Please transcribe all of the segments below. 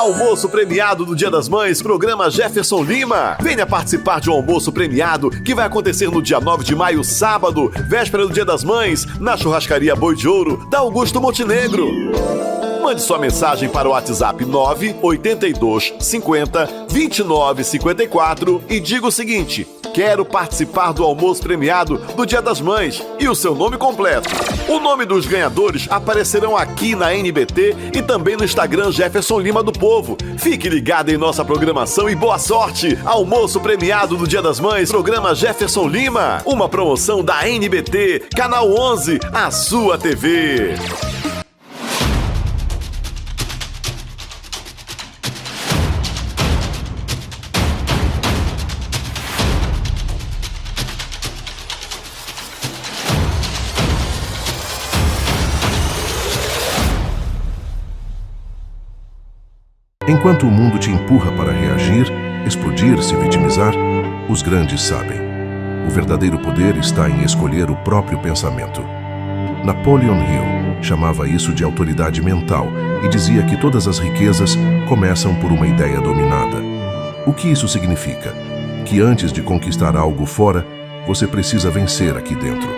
Almoço premiado do Dia das Mães, programa Jefferson Lima. Venha participar de um almoço premiado que vai acontecer no dia 9 de maio, sábado, véspera do Dia das Mães, na churrascaria Boi de Ouro, da Augusto Montenegro. Mande sua mensagem para o WhatsApp 982 50 29 54 e diga o seguinte: quero participar do almoço premiado do Dia das Mães e o seu nome completo. O nome dos ganhadores aparecerão aqui na NBT e também no Instagram Jefferson Lima do Povo. Fique ligado em nossa programação e boa sorte! Almoço premiado do Dia das Mães, programa Jefferson Lima. Uma promoção da NBT, Canal 11, a sua TV. Enquanto o mundo te empurra para reagir, explodir, se vitimizar, os grandes sabem. O verdadeiro poder está em escolher o próprio pensamento. Napoleon Hill chamava isso de autoridade mental e dizia que todas as riquezas começam por uma ideia dominada. O que isso significa? Que antes de conquistar algo fora, você precisa vencer aqui dentro.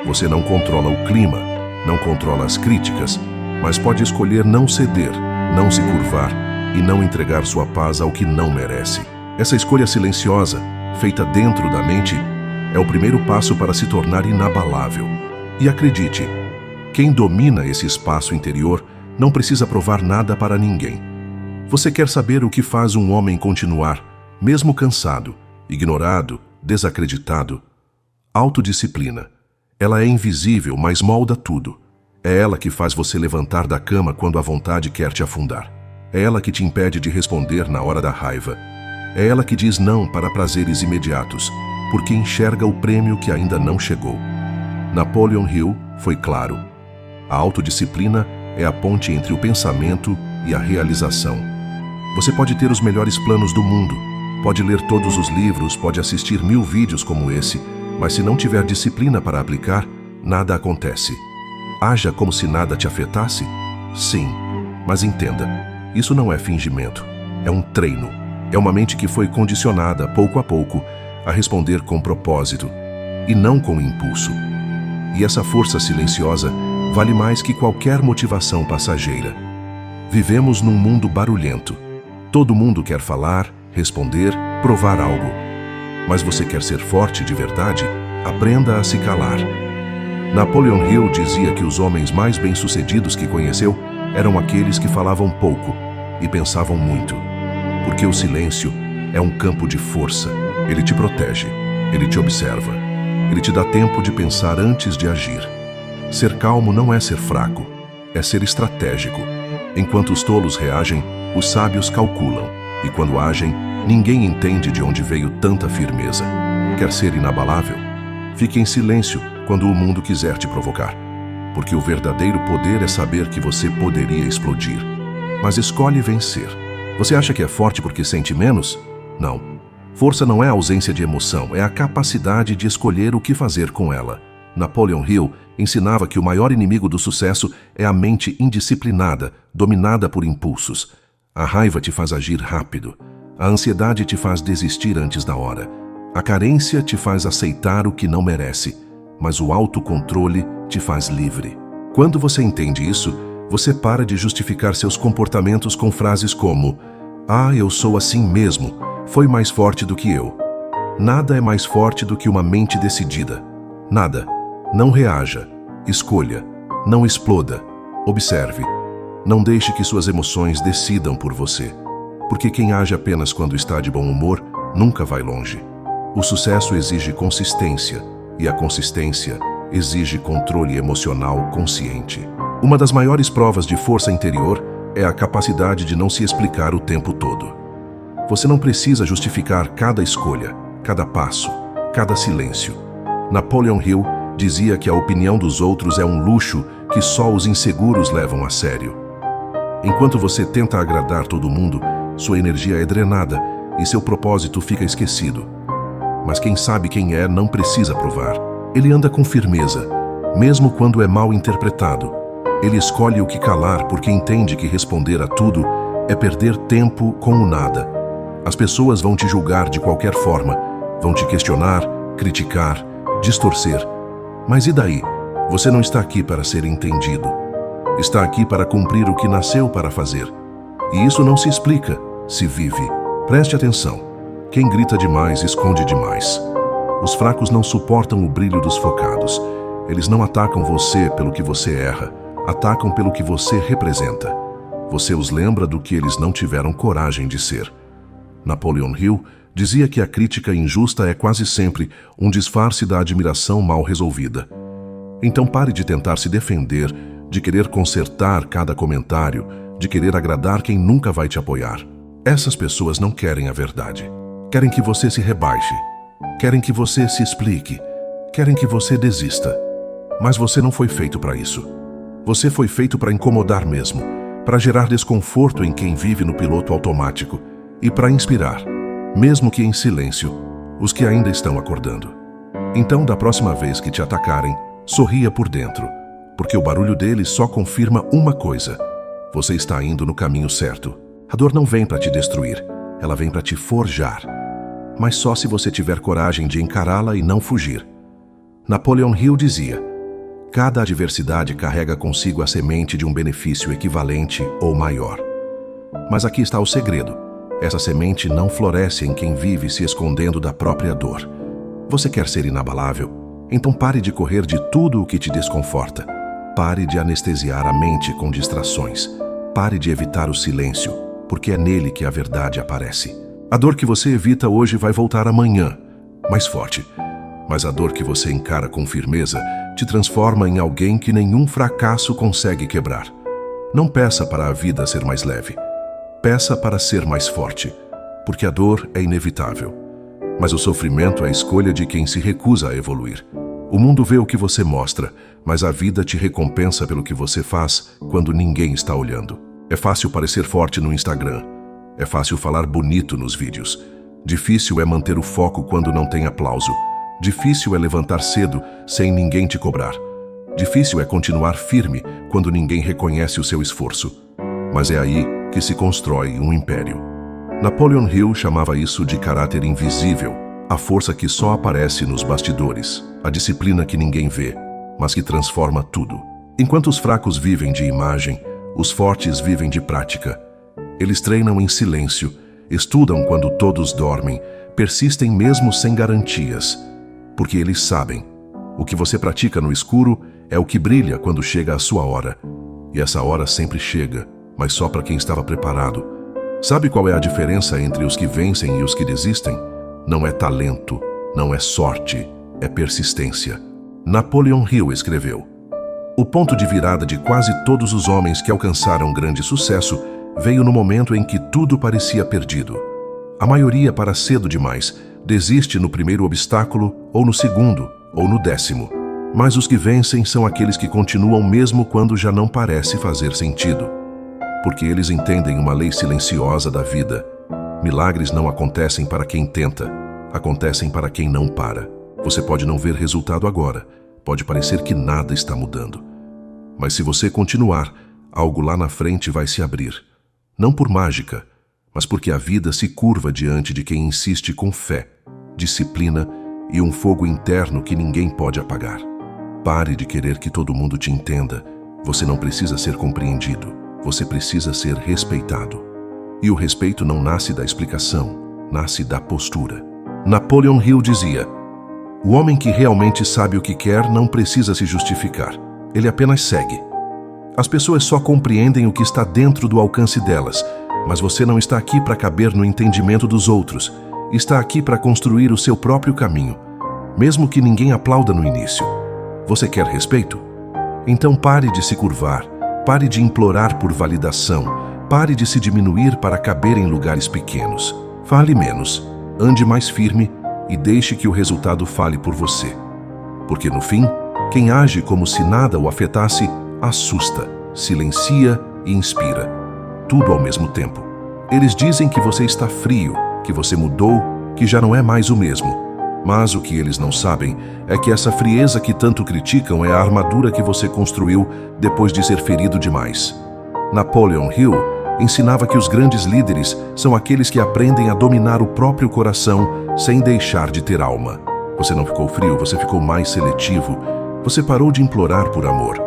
Você não controla o clima, não controla as críticas, mas pode escolher não ceder, não se curvar e não entregar sua paz ao que não merece. Essa escolha silenciosa, feita dentro da mente, é o primeiro passo para se tornar inabalável. E acredite, quem domina esse espaço interior não precisa provar nada para ninguém. Você quer saber o que faz um homem continuar, mesmo cansado, ignorado, desacreditado? Autodisciplina. Ela é invisível, mas molda tudo. É ela que faz você levantar da cama quando a vontade quer te afundar. É ela que te impede de responder na hora da raiva. É ela que diz não para prazeres imediatos, porque enxerga o prêmio que ainda não chegou. Napoleon Hill foi claro. A autodisciplina é a ponte entre o pensamento e a realização. Você pode ter os melhores planos do mundo, pode ler todos os livros, pode assistir 1000 vídeos como esse, mas se não tiver disciplina para aplicar, nada acontece. Haja como se nada te afetasse? Sim, mas entenda. Isso não é fingimento, é um treino. É uma mente que foi condicionada, pouco a pouco, a responder com propósito, e não com impulso. E essa força silenciosa vale mais que qualquer motivação passageira. Vivemos num mundo barulhento. Todo mundo quer falar, responder, provar algo. Mas você quer ser forte de verdade? Aprenda a se calar. Napoleon Hill dizia que os homens mais bem-sucedidos que conheceu eram aqueles que falavam pouco e pensavam muito. Porque o silêncio é um campo de força. Ele te protege, ele te observa, ele te dá tempo de pensar antes de agir. Ser calmo não é ser fraco, é ser estratégico. Enquanto os tolos reagem, os sábios calculam. E quando agem, ninguém entende de onde veio tanta firmeza. Quer ser inabalável? Fique em silêncio quando o mundo quiser te provocar. Porque o verdadeiro poder é saber que você poderia explodir. Mas escolhe vencer. Você acha que é forte porque sente menos? Não. Força não é a ausência de emoção, é a capacidade de escolher o que fazer com ela. Napoleon Hill ensinava que o maior inimigo do sucesso é a mente indisciplinada, dominada por impulsos. A raiva te faz agir rápido. A ansiedade te faz desistir antes da hora. A carência te faz aceitar o que não merece. Mas o autocontrole te faz livre. Quando você entende isso, você para de justificar seus comportamentos com frases como: "Ah, eu sou assim mesmo, foi mais forte do que eu." Nada é mais forte do que uma mente decidida. Nada. Não reaja. Escolha. Não exploda. Observe. Não deixe que suas emoções decidam por você. Porque quem age apenas quando está de bom humor nunca vai longe. O sucesso exige consistência. E a consistência exige controle emocional consciente. Uma das maiores provas de força interior é a capacidade de não se explicar o tempo todo. Você não precisa justificar cada escolha, cada passo, cada silêncio. Napoleon Hill dizia que a opinião dos outros é um luxo que só os inseguros levam a sério. Enquanto você tenta agradar todo mundo, sua energia é drenada e seu propósito fica esquecido. Mas quem sabe quem é não precisa provar. Ele anda com firmeza, mesmo quando é mal interpretado. Ele escolhe o que calar porque entende que responder a tudo é perder tempo com o nada. As pessoas vão te julgar de qualquer forma, vão te questionar, criticar, distorcer. Mas e daí? Você não está aqui para ser entendido. Está aqui para cumprir o que nasceu para fazer. E isso não se explica, se vive. Preste atenção. Quem grita demais esconde demais. Os fracos não suportam o brilho dos focados. Eles não atacam você pelo que você erra, atacam pelo que você representa. Você os lembra do que eles não tiveram coragem de ser. Napoleon Hill dizia que a crítica injusta é quase sempre um disfarce da admiração mal resolvida. Então pare de tentar se defender, de querer consertar cada comentário, de querer agradar quem nunca vai te apoiar. Essas pessoas não querem a verdade. Querem que você se rebaixe. Querem que você se explique. Querem que você desista. Mas você não foi feito para isso. Você foi feito para incomodar mesmo, para gerar desconforto em quem vive no piloto automático e para inspirar, mesmo que em silêncio, os que ainda estão acordando. Então, da próxima vez que te atacarem, sorria por dentro, porque o barulho deles só confirma uma coisa: você está indo no caminho certo. A dor não vem para te destruir, ela vem para te forjar. Mas só se você tiver coragem de encará-la e não fugir. Napoleon Hill dizia: cada adversidade carrega consigo a semente de um benefício equivalente ou maior. Mas aqui está o segredo. Essa semente não floresce em quem vive se escondendo da própria dor. Você quer ser inabalável? Então pare de correr de tudo o que te desconforta. Pare de anestesiar a mente com distrações. Pare de evitar o silêncio, porque é nele que a verdade aparece. A dor que você evita hoje vai voltar amanhã, mais forte. Mas a dor que você encara com firmeza te transforma em alguém que nenhum fracasso consegue quebrar. Não peça para a vida ser mais leve. Peça para ser mais forte, porque a dor é inevitável. Mas o sofrimento é a escolha de quem se recusa a evoluir. O mundo vê o que você mostra, mas a vida te recompensa pelo que você faz quando ninguém está olhando. É fácil parecer forte no Instagram. É fácil falar bonito nos vídeos. Difícil é manter o foco quando não tem aplauso. Difícil é levantar cedo sem ninguém te cobrar. Difícil é continuar firme quando ninguém reconhece o seu esforço. Mas é aí que se constrói um império. Napoleon Hill chamava isso de caráter invisível, a força que só aparece nos bastidores, a disciplina que ninguém vê, mas que transforma tudo. Enquanto os fracos vivem de imagem, os fortes vivem de prática. Eles treinam em silêncio, estudam quando todos dormem, persistem mesmo sem garantias, porque eles sabem, o que você pratica no escuro é o que brilha quando chega a sua hora. E essa hora sempre chega, mas só para quem estava preparado. Sabe qual é a diferença entre os que vencem e os que desistem? Não é talento, não é sorte, é persistência. Napoleon Hill escreveu: o ponto de virada de quase todos os homens que alcançaram grande sucesso veio no momento em que tudo parecia perdido. A maioria, para cedo demais, desiste no primeiro obstáculo, ou no segundo, ou no 10º. Mas os que vencem são aqueles que continuam mesmo quando já não parece fazer sentido. Porque eles entendem uma lei silenciosa da vida. Milagres não acontecem para quem tenta, acontecem para quem não para. Você pode não ver resultado agora, pode parecer que nada está mudando. Mas se você continuar, algo lá na frente vai se abrir. Não por mágica, mas porque a vida se curva diante de quem insiste com fé, disciplina e um fogo interno que ninguém pode apagar. Pare de querer que todo mundo te entenda. Você não precisa ser compreendido, você precisa ser respeitado. E o respeito não nasce da explicação, nasce da postura. Napoleon Hill dizia: o homem que realmente sabe o que quer não precisa se justificar, ele apenas segue. As pessoas só compreendem o que está dentro do alcance delas, mas você não está aqui para caber no entendimento dos outros, está aqui para construir o seu próprio caminho, mesmo que ninguém aplauda no início. Você quer respeito? Então pare de se curvar, pare de implorar por validação, pare de se diminuir para caber em lugares pequenos. Fale menos, ande mais firme e deixe que o resultado fale por você. Porque no fim, quem age como se nada o afetasse, assusta, silencia e inspira. Tudo ao mesmo tempo. Eles dizem que você está frio, que você mudou, que já não é mais o mesmo. Mas o que eles não sabem é que essa frieza que tanto criticam é a armadura que você construiu depois de ser ferido demais. Napoleon Hill Ensinava que os grandes líderes são aqueles que aprendem a dominar o próprio coração sem deixar de ter alma. Você não ficou frio, você ficou mais seletivo. Você parou de implorar por amor.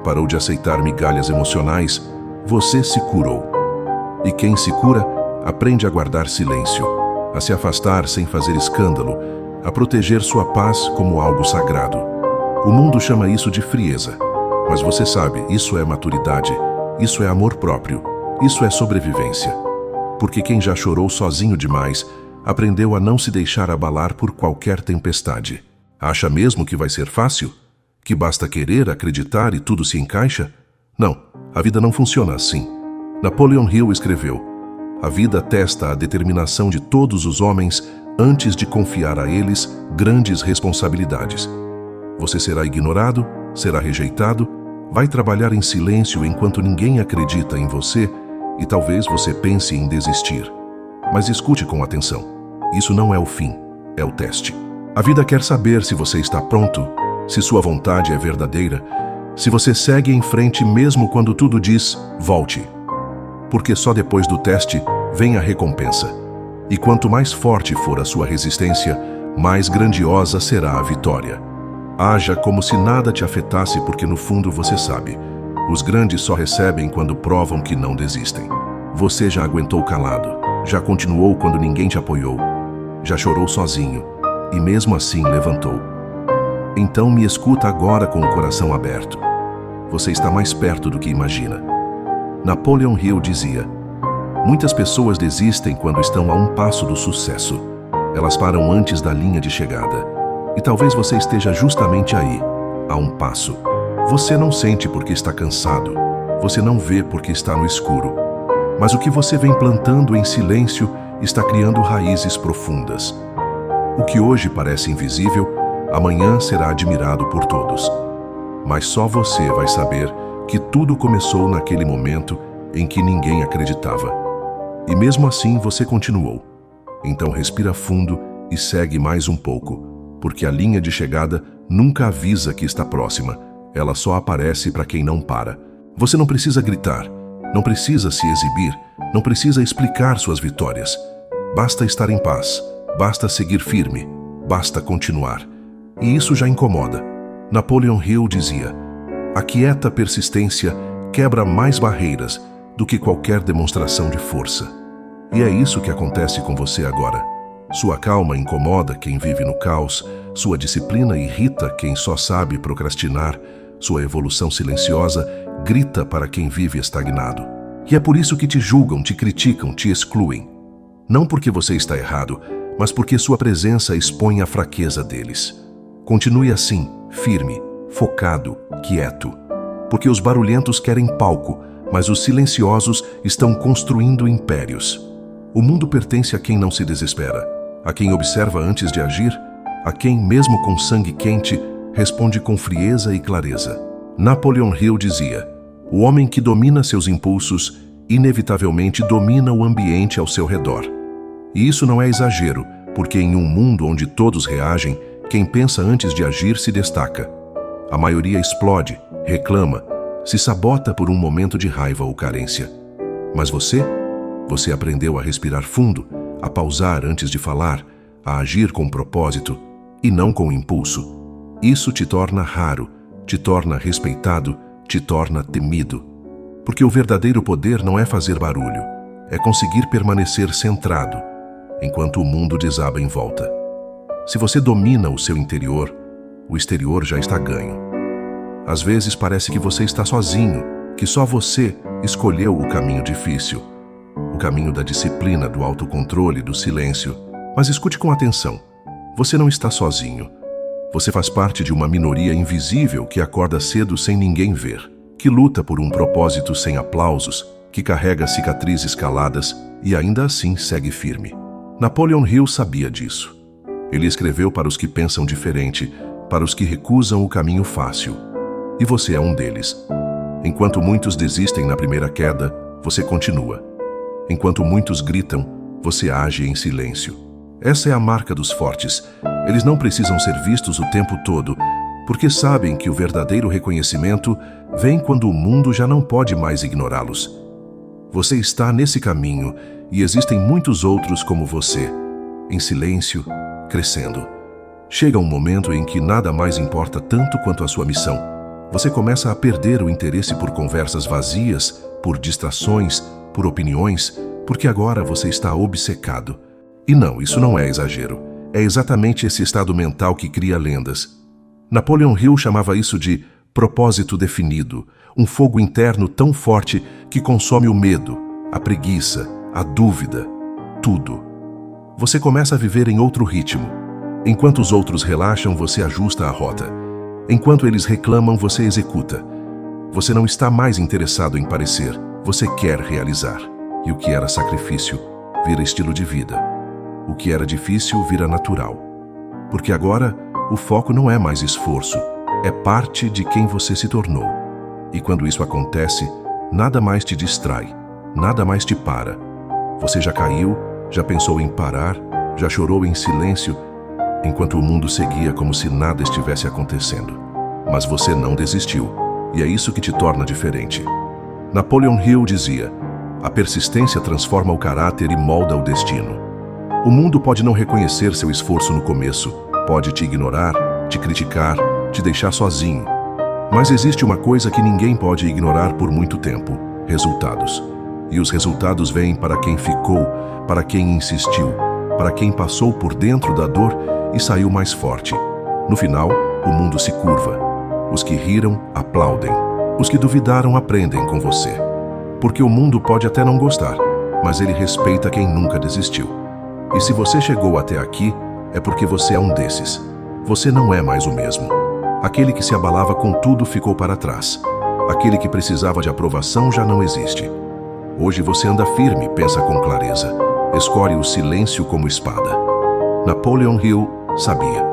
Parou de aceitar migalhas emocionais. Você se curou. E quem se cura, aprende a guardar silêncio, a se afastar sem fazer escândalo, a proteger sua paz como algo sagrado. O mundo chama isso de frieza. Mas você sabe, isso é maturidade, isso é amor próprio, isso é sobrevivência. Porque quem já chorou sozinho demais, aprendeu a não se deixar abalar por qualquer tempestade. Acha mesmo que vai ser fácil? Que basta querer, acreditar e tudo se encaixa? Não, a vida não funciona assim. Napoleon Hill escreveu: a vida testa a determinação de todos os homens antes de confiar a eles grandes responsabilidades. Você será ignorado, será rejeitado, vai trabalhar em silêncio enquanto ninguém acredita em você e talvez você pense em desistir. Mas escute com atenção. Isso não é o fim, é o teste. A vida quer saber se você está pronto, se sua vontade é verdadeira, se você segue em frente mesmo quando tudo diz volte. Porque só depois do teste vem a recompensa. E quanto mais forte for a sua resistência, mais grandiosa será a vitória. Haja como se nada te afetasse, porque no fundo você sabe. Os grandes só recebem quando provam que não desistem. Você já aguentou calado, já continuou quando ninguém te apoiou, já chorou sozinho e mesmo assim levantou. Então me escuta agora com o coração aberto. Você está mais perto do que imagina. Napoleon Hill dizia: muitas pessoas desistem quando estão a um passo do sucesso. Elas param antes da linha de chegada. E talvez você esteja justamente aí, a um passo. Você não sente porque está cansado. Você não vê porque está no escuro. Mas o que você vem plantando em silêncio está criando raízes profundas. O que hoje parece invisível, amanhã será admirado por todos. Mas só você vai saber que tudo começou naquele momento em que ninguém acreditava. E mesmo assim você continuou. Então respira fundo e segue mais um pouco, porque a linha de chegada nunca avisa que está próxima. Ela só aparece para quem não para. Você não precisa gritar, não precisa se exibir, não precisa explicar suas vitórias. Basta estar em paz, basta seguir firme, basta continuar. E isso já incomoda. Napoleon Hill dizia: a quieta persistência quebra mais barreiras do que qualquer demonstração de força. E é isso que acontece com você agora. Sua calma incomoda quem vive no caos, sua disciplina irrita quem só sabe procrastinar, sua evolução silenciosa grita para quem vive estagnado. E é por isso que te julgam, te criticam, te excluem. Não porque você está errado, mas porque sua presença expõe a fraqueza deles. Continue assim, firme, focado, quieto. Porque os barulhentos querem palco, mas os silenciosos estão construindo impérios. O mundo pertence a quem não se desespera, a quem observa antes de agir, a quem, mesmo com sangue quente, responde com frieza e clareza. Napoleon Hill dizia: o homem que domina seus impulsos, inevitavelmente domina o ambiente ao seu redor. E isso não é exagero, porque em um mundo onde todos reagem, quem pensa antes de agir se destaca. A maioria explode, reclama, se sabota por um momento de raiva ou carência. Mas você aprendeu a respirar fundo, a pausar antes de falar, a agir com propósito e não com impulso. Isso te torna raro, te torna respeitado, te torna temido. Porque o verdadeiro poder não é fazer barulho, é conseguir permanecer centrado, enquanto o mundo desaba em volta. Se você domina o seu interior, o exterior já está ganho. Às vezes parece que você está sozinho, que só você escolheu o caminho difícil, o caminho da disciplina, do autocontrole, do silêncio. Mas escute com atenção. Você não está sozinho. Você faz parte de uma minoria invisível que acorda cedo sem ninguém ver, que luta por um propósito sem aplausos, que carrega cicatrizes caladas e ainda assim segue firme. Napoleon Hill sabia disso. Ele escreveu para os que pensam diferente, para os que recusam o caminho fácil. E você é um deles. Enquanto muitos desistem na primeira queda, você continua. Enquanto muitos gritam, você age em silêncio. Essa é a marca dos fortes. Eles não precisam ser vistos o tempo todo, porque sabem que o verdadeiro reconhecimento vem quando o mundo já não pode mais ignorá-los. Você está nesse caminho e existem muitos outros como você, em silêncio, crescendo. Chega um momento em que nada mais importa tanto quanto a sua missão. Você começa a perder o interesse por conversas vazias, por distrações, por opiniões, porque agora você está obcecado. E não, isso não é exagero. É exatamente esse estado mental que cria lendas. Napoleon Hill chamava isso de propósito definido, um fogo interno tão forte que consome o medo, a preguiça, a dúvida, tudo. Você começa a viver em outro ritmo. Enquanto os outros relaxam, você ajusta a rota. Enquanto eles reclamam, você executa. Você não está mais interessado em parecer, você quer realizar. E o que era sacrifício vira estilo de vida. O que era difícil vira natural. Porque agora, o foco não é mais esforço, é parte de quem você se tornou. E quando isso acontece, nada mais te distrai, nada mais te para. Você já caiu, já pensou em parar, já chorou em silêncio, enquanto o mundo seguia como se nada estivesse acontecendo. Mas você não desistiu, e é isso que te torna diferente. Napoleon Hill dizia: a persistência transforma o caráter e molda o destino. O mundo pode não reconhecer seu esforço no começo, pode te ignorar, te criticar, te deixar sozinho. Mas existe uma coisa que ninguém pode ignorar por muito tempo: resultados. E os resultados vêm para quem ficou, para quem insistiu, para quem passou por dentro da dor e saiu mais forte. No final, o mundo se curva. Os que riram, aplaudem. Os que duvidaram, aprendem com você. Porque o mundo pode até não gostar, mas ele respeita quem nunca desistiu. E se você chegou até aqui, é porque você é um desses. Você não é mais o mesmo. Aquele que se abalava com tudo ficou para trás. Aquele que precisava de aprovação já não existe. Hoje você anda firme, pensa com clareza. Escolhe o silêncio como espada. Napoleon Hill sabia.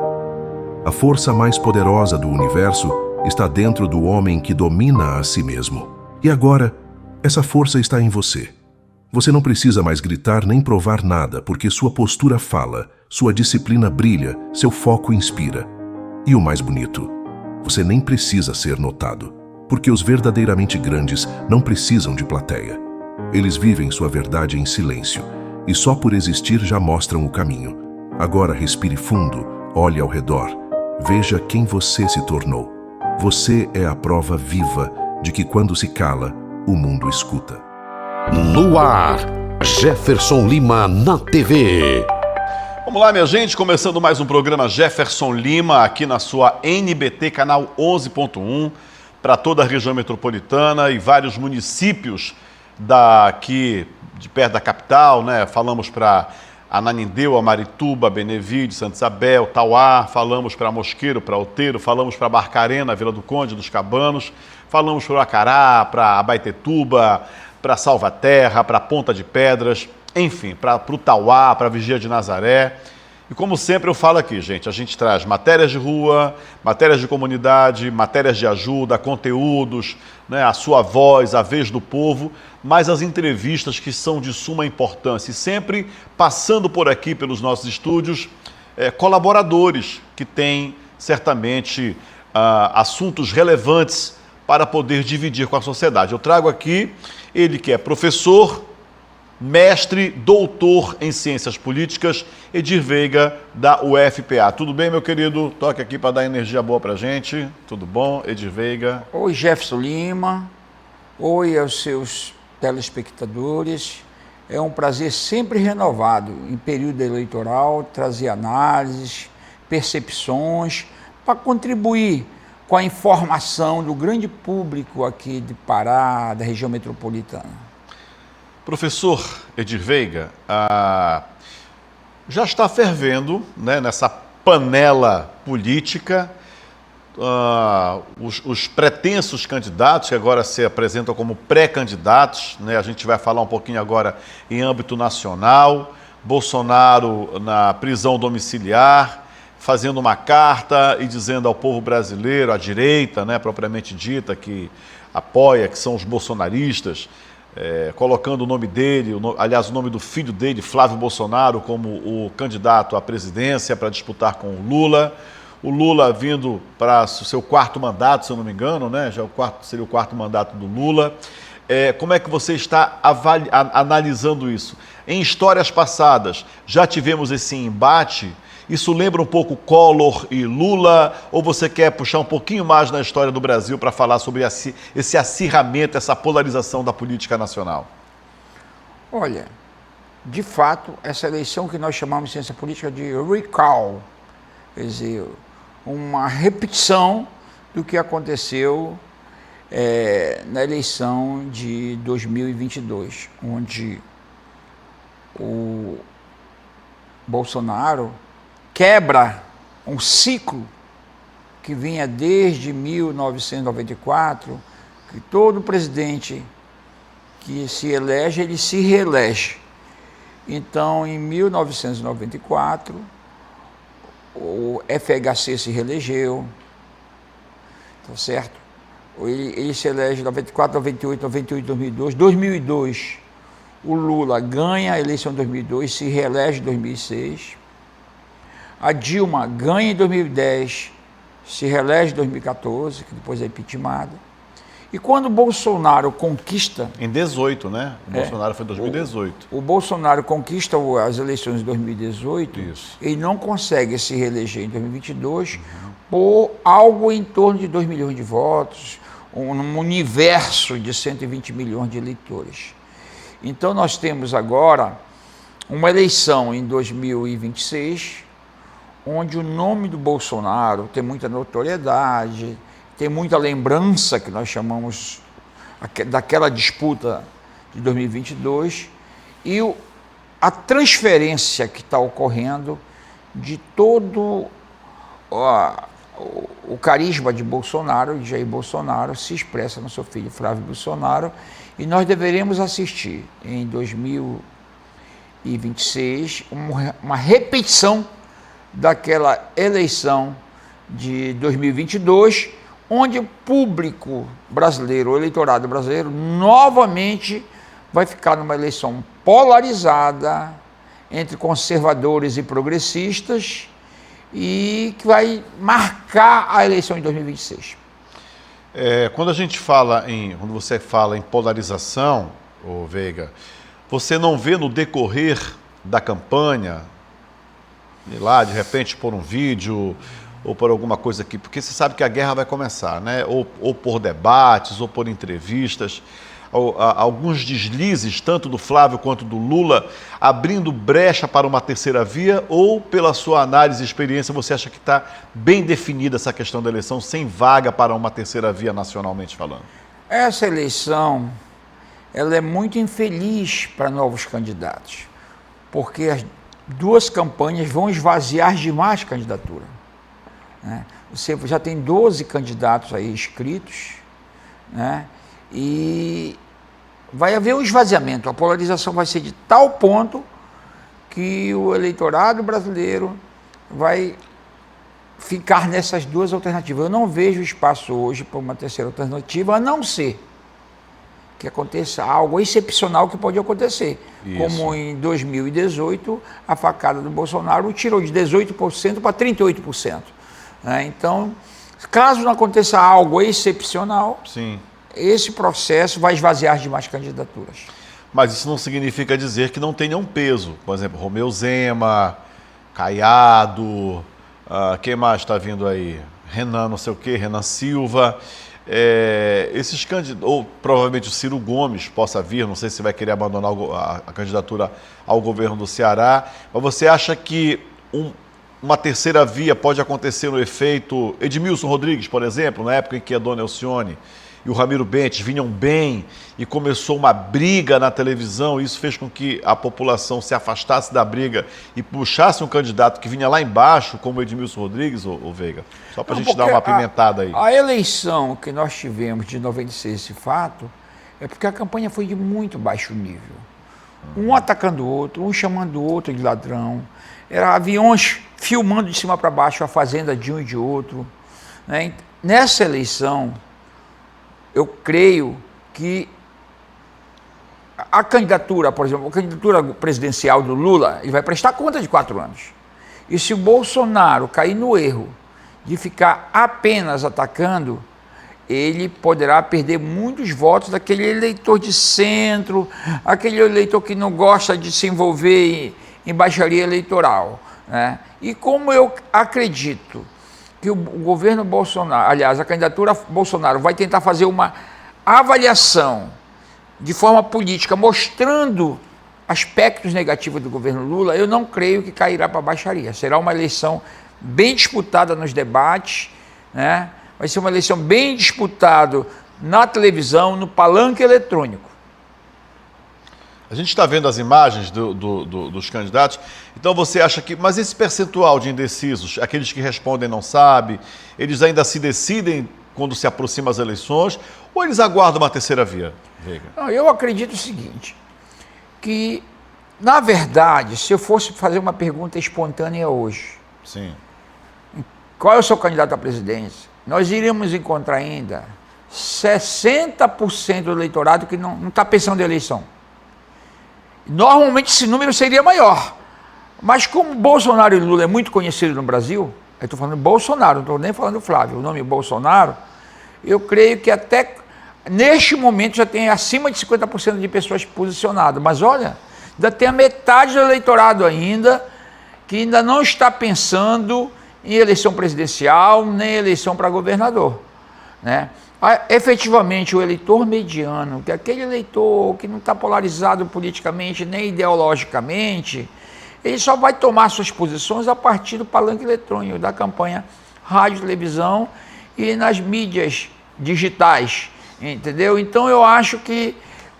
A força mais poderosa do universo está dentro do homem que domina a si mesmo. E agora, essa força está em você. Você não precisa mais gritar nem provar nada, porque sua postura fala, sua disciplina brilha, seu foco inspira. E o mais bonito, você nem precisa ser notado, porque os verdadeiramente grandes não precisam de plateia. Eles vivem sua verdade em silêncio, e só por existir já mostram o caminho. Agora respire fundo, olhe ao redor, veja quem você se tornou. Você é a prova viva de que quando se cala, o mundo escuta. No ar, Jefferson Lima na TV. Vamos lá, minha gente, começando mais um programa Jefferson Lima, aqui na sua NBT, canal 11.1, para toda a região metropolitana e vários municípios daqui, de perto da capital, né? Falamos para Ananindeua, Marituba, Benevide, Santa Isabel, Tauá, falamos para Mosqueiro, para Outeiro, falamos para Barcarena, Vila do Conde, dos Cabanos, falamos para Acará, para Abaetetuba, para Salvaterra, para Ponta de Pedras, enfim, para o Tauá, para Vigia de Nazaré. E como sempre eu falo aqui, gente, a gente traz matérias de rua, matérias de comunidade, matérias de ajuda, conteúdos, né, a sua voz, a vez do povo, mas as entrevistas que são de suma importância. E sempre passando por aqui, pelos nossos estúdios, colaboradores que têm certamente assuntos relevantes para poder dividir com a sociedade. Eu trago aqui ele que é professor, mestre, doutor em ciências políticas, Edir Veiga, da UFPA. Tudo bem, meu querido? Toque aqui para dar energia boa para a gente. Tudo bom, Edir Veiga? Oi, Jefferson Lima. Oi aos seus telespectadores. É um prazer sempre renovado, em período eleitoral, trazer análises, percepções, para contribuir com a informação do grande público aqui de Pará, da região metropolitana. Professor Edir Veiga, já está fervendo, né, nessa panela política os pretensos candidatos, que agora se apresentam como pré-candidatos, né? A gente vai falar um pouquinho agora em âmbito nacional. Bolsonaro na prisão domiciliar, fazendo uma carta e dizendo ao povo brasileiro, à direita, né, propriamente dita, que apoia, que são os bolsonaristas, colocando o nome dele, aliás, o nome do filho dele, Flávio Bolsonaro, como o candidato à presidência para disputar com o Lula. O Lula vindo para o seu quarto mandato, se eu não me engano, né? Já seria o quarto mandato do Lula. como é que você está analisando isso? Em histórias passadas, já tivemos esse embate? Isso lembra um pouco Collor e Lula? Ou você quer puxar um pouquinho mais na história do Brasil para falar sobre esse acirramento, essa polarização da política nacional? Olha, de fato, essa eleição que nós chamamos em ciência política de recall, quer dizer, uma repetição do que aconteceu na eleição de 2022, onde o Bolsonaro quebra um ciclo que vinha desde 1994, que todo presidente que se elege, ele se reelege. Então, em 1994, o FHC se reelegeu, tá certo? Ele se elege em 94, 98, 98, 2002. 2002, o Lula ganha a eleição em 2002, se reelege em 2006. A Dilma ganha em 2010, se reelege em 2014, que depois é impeachmentada. E quando o Bolsonaro conquista... Em 18, né? O Bolsonaro foi em 2018. O Bolsonaro conquista as eleições de 2018, Isso. Ele não consegue se reeleger em 2022 por algo em torno de 2 milhões de votos, um universo de 120 milhões de eleitores. Então nós temos agora uma eleição em 2026, onde o nome do Bolsonaro tem muita notoriedade, tem muita lembrança, que nós chamamos daquela disputa de 2022, e a transferência que está ocorrendo de todo o carisma de Bolsonaro, de Jair Bolsonaro, se expressa no seu filho Flávio Bolsonaro, e nós deveremos assistir em 2026 uma repetição daquela eleição de 2022, onde o público brasileiro, o eleitorado brasileiro, novamente vai ficar numa eleição polarizada entre conservadores e progressistas, e que vai marcar a eleição em 2026. Quando você fala em polarização, ô Veiga, você não vê no decorrer da campanha, lá de repente por um vídeo ou por alguma coisa aqui, porque você sabe que a guerra vai começar, né? Ou por debates, ou por entrevistas, alguns deslizes, tanto do Flávio quanto do Lula, abrindo brecha para uma terceira via, ou pela sua análise e experiência, você acha que está bem definida essa questão da eleição, sem vaga para uma terceira via nacionalmente falando? Essa eleição, ela é muito infeliz para novos candidatos, porque as duas campanhas vão esvaziar demais a candidatura. Né? Você já tem 12 candidatos aí inscritos, né? E vai haver um esvaziamento, a polarização vai ser de tal ponto que o eleitorado brasileiro vai ficar nessas duas alternativas. Eu não vejo espaço hoje para uma terceira alternativa, a não ser que aconteça algo excepcional que pode acontecer. Isso. Como em 2018, a facada do Bolsonaro tirou de 18% para 38%. Né? Então, caso não aconteça algo excepcional, sim, esse processo vai esvaziar demais candidaturas. Mas isso não significa dizer que não tenha um peso. Por exemplo, Romeu Zema, Caiado, quem mais está vindo aí? Renan não sei o quê, Renan Silva. Esses candidatos, ou provavelmente o Ciro Gomes possa vir, não sei se vai querer abandonar a candidatura ao governo do Ceará, mas você acha que uma terceira via pode acontecer no efeito Edmilson Rodrigues, por exemplo, na época em que a dona Elcione e o Ramiro Bentes vinham bem e começou uma briga na televisão, e isso fez com que a população se afastasse da briga e puxasse um candidato que vinha lá embaixo, como o Edmilson Rodrigues, ou Veiga? Só para a gente dar uma apimentada aí. A eleição que nós tivemos de 96, esse fato, é porque a campanha foi de muito baixo nível. Um atacando o outro, um chamando o outro de ladrão, eram aviões filmando de cima para baixo a fazenda de um e de outro. Né? Nessa eleição, eu creio que a candidatura, por exemplo, a candidatura presidencial do Lula, ele vai prestar conta de 4 anos. E se o Bolsonaro cair no erro de ficar apenas atacando, ele poderá perder muitos votos daquele eleitor de centro, aquele eleitor que não gosta de se envolver em baixaria eleitoral, né? E como eu acredito que o governo Bolsonaro, aliás, a candidatura Bolsonaro vai tentar fazer uma avaliação de forma política, mostrando aspectos negativos do governo Lula, eu não creio que cairá para a baixaria. Será uma eleição bem disputada nos debates, né? Vai ser uma eleição bem disputada na televisão, no palanque eletrônico. A gente está vendo as imagens dos candidatos, então você acha que... Mas esse percentual de indecisos, aqueles que respondem não sabe, eles ainda se decidem quando se aproximam as eleições, ou eles aguardam uma terceira via, Veiga? Não, eu acredito o seguinte, que, na verdade, se eu fosse fazer uma pergunta espontânea hoje, Sim. qual é o seu candidato à presidência? Nós iríamos encontrar ainda 60% do eleitorado que não está pensando em eleição. Normalmente esse número seria maior, mas como Bolsonaro e Lula é muito conhecido no Brasil, eu estou falando Bolsonaro, não estou nem falando Flávio, o nome Bolsonaro, eu creio que até neste momento já tem acima de 50% de pessoas posicionadas, mas olha, ainda tem a metade do eleitorado ainda, que ainda não está pensando em eleição presidencial, nem eleição para governador, né? Efetivamente, o eleitor mediano, que é aquele eleitor que não está polarizado politicamente nem ideologicamente, ele só vai tomar suas posições a partir do palanque eletrônico, da campanha rádio, televisão e nas mídias digitais, entendeu? Então eu acho que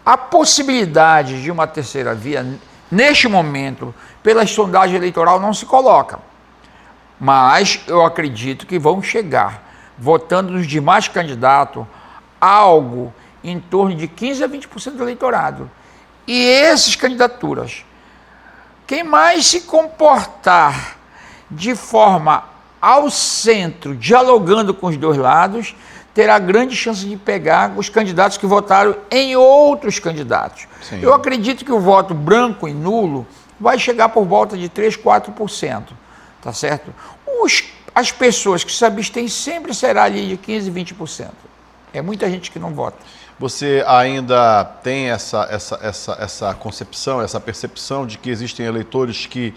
a possibilidade de uma terceira via, neste momento, pela sondagem eleitoral não se coloca. Mas eu acredito que vão chegar, votando nos demais candidatos, algo em torno de 15% a 20% do eleitorado. E essas candidaturas, quem mais se comportar de forma ao centro, dialogando com os dois lados, terá grande chance de pegar os candidatos que votaram em outros candidatos. Sim. Eu acredito que o voto branco e nulo vai chegar por volta de 3%, 4%, tá certo? As pessoas que se abstêm sempre será ali de 15%, 20%. É muita gente que não vota. Você ainda tem essa concepção, essa percepção de que existem eleitores que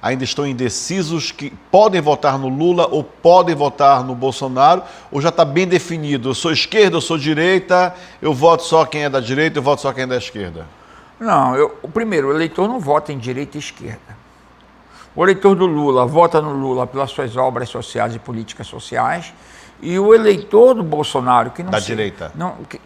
ainda estão indecisos, que podem votar no Lula ou podem votar no Bolsonaro, ou já está bem definido? Eu sou esquerda, eu sou direita, eu voto só quem é da direita, eu voto só quem é da esquerda? Não, primeiro, o eleitor não vota em direita e esquerda. O eleitor do Lula vota no Lula pelas suas obras sociais e políticas sociais, e o eleitor do Bolsonaro, que não da direita,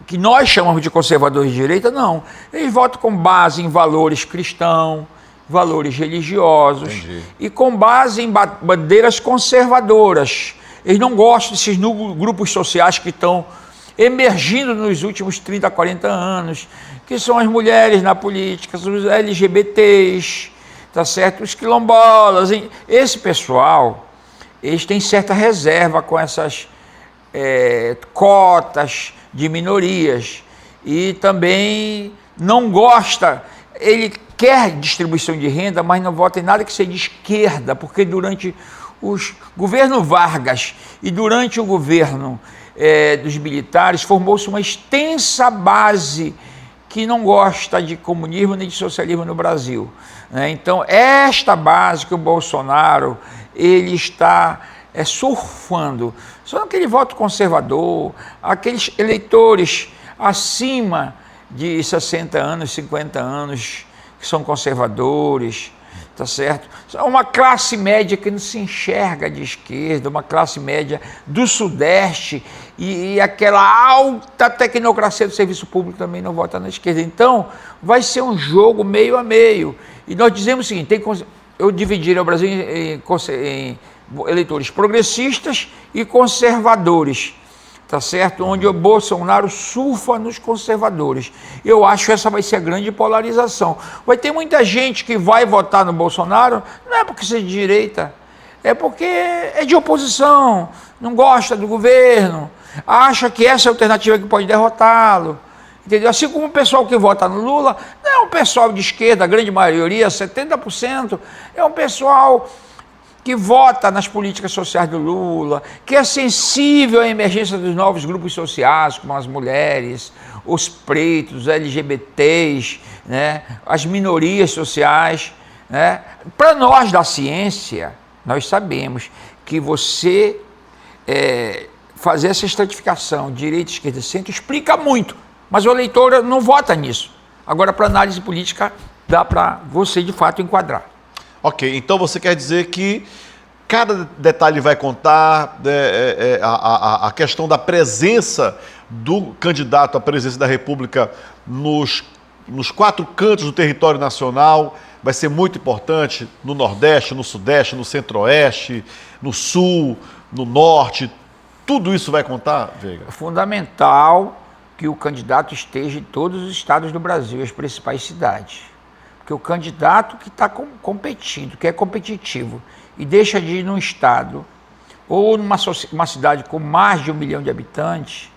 que nós chamamos de conservadores de direita, não. Eles votam com base em valores cristãos, valores religiosos. Entendi. E com base em bandeiras conservadoras. Eles não gostam desses grupos sociais que estão emergindo nos últimos 30, 40 anos, que são as mulheres na política, os LGBTs, tá certo? Os quilombolas. Esse pessoal, eles têm certa reserva com essas cotas de minorias e também não gosta, ele quer distribuição de renda, mas não vota em nada que seja de esquerda, porque durante os governo Vargas e durante o governo dos militares formou-se uma extensa base que não gosta de comunismo nem de socialismo no Brasil, né? Então esta base que o Bolsonaro ele está surfando, só aquele voto conservador, aqueles eleitores acima de 60 anos, 50 anos, que são conservadores, tá certo? Uma classe média que não se enxerga de esquerda, uma classe média do Sudeste e aquela alta tecnocracia do serviço público também não vota na esquerda. Então, vai ser um jogo meio a meio. E nós dizemos o seguinte, eu dividiria o Brasil em eleitores progressistas e conservadores, tá certo? Onde o Bolsonaro surfa nos conservadores. Eu acho que essa vai ser a grande polarização. Vai ter muita gente que vai votar no Bolsonaro, não é porque seja de direita, é porque é de oposição, não gosta do governo, acha que essa é a alternativa que pode derrotá-lo. Entendeu? Assim como o pessoal que vota no Lula, não é um pessoal de esquerda, a grande maioria, 70%, é um pessoal que vota nas políticas sociais do Lula, que é sensível à emergência dos novos grupos sociais, como as mulheres, os pretos, os LGBTs, né, as minorias sociais, né? Para nós da ciência, nós sabemos que você fazer essa estratificação, direita, esquerda, centro, explica muito, mas o eleitor não vota nisso. Agora, para análise política, dá para você, de fato, enquadrar. Ok, então você quer dizer que cada detalhe vai contar, a questão da presença do candidato à presidência da República nos 4 cantos do território nacional vai ser muito importante, no Nordeste, no Sudeste, no Centro-Oeste, no Sul, no Norte, tudo isso vai contar, Veiga? É fundamental que o candidato esteja em todos os estados do Brasil, as principais cidades. Porque o candidato que está competindo, que é competitivo, e deixa de ir num estado ou numa cidade com mais de 1 milhão de habitantes,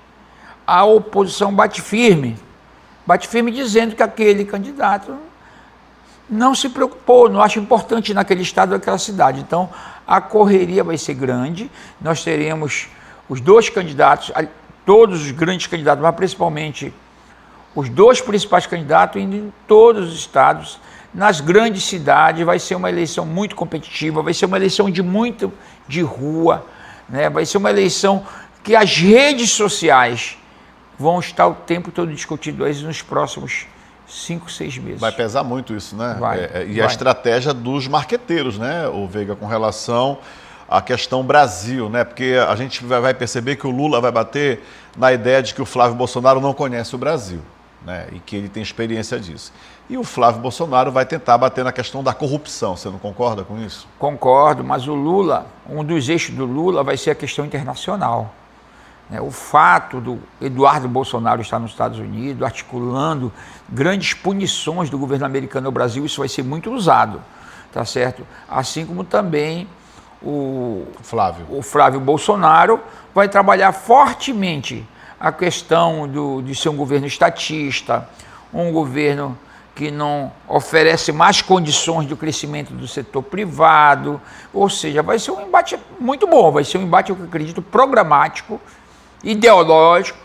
a oposição bate firme dizendo que aquele candidato não se preocupou, não acha importante ir naquele estado ou naquela cidade. Então, a correria vai ser grande, nós teremos os 2 candidatos, todos os grandes candidatos, mas principalmente os 2 principais candidatos indo em todos os estados, nas grandes cidades. Vai ser uma eleição muito competitiva, vai ser uma eleição de rua, né? Vai ser uma eleição que as redes sociais vão estar o tempo todo discutindo isso nos próximos 5, 6 meses. Vai pesar muito isso, né? Vai. A estratégia dos marqueteiros, né, o Veiga, com relação à questão Brasil, né? Porque a gente vai perceber que o Lula vai bater na ideia de que o Flávio Bolsonaro não conhece o Brasil, né? E que ele tem experiência disso. E o Flávio Bolsonaro vai tentar bater na questão da corrupção. Você não concorda com isso? Concordo, mas o Lula, um dos eixos do Lula vai ser a questão internacional. O fato do Eduardo Bolsonaro estar nos Estados Unidos, articulando grandes punições do governo americano ao Brasil, isso vai ser muito usado, tá certo? Assim como também o Flávio Bolsonaro vai trabalhar fortemente a questão de ser um governo estatista, um governo que não oferece mais condições do crescimento do setor privado, ou seja, vai ser um embate muito bom, vai ser um embate, eu acredito, programático, ideológico,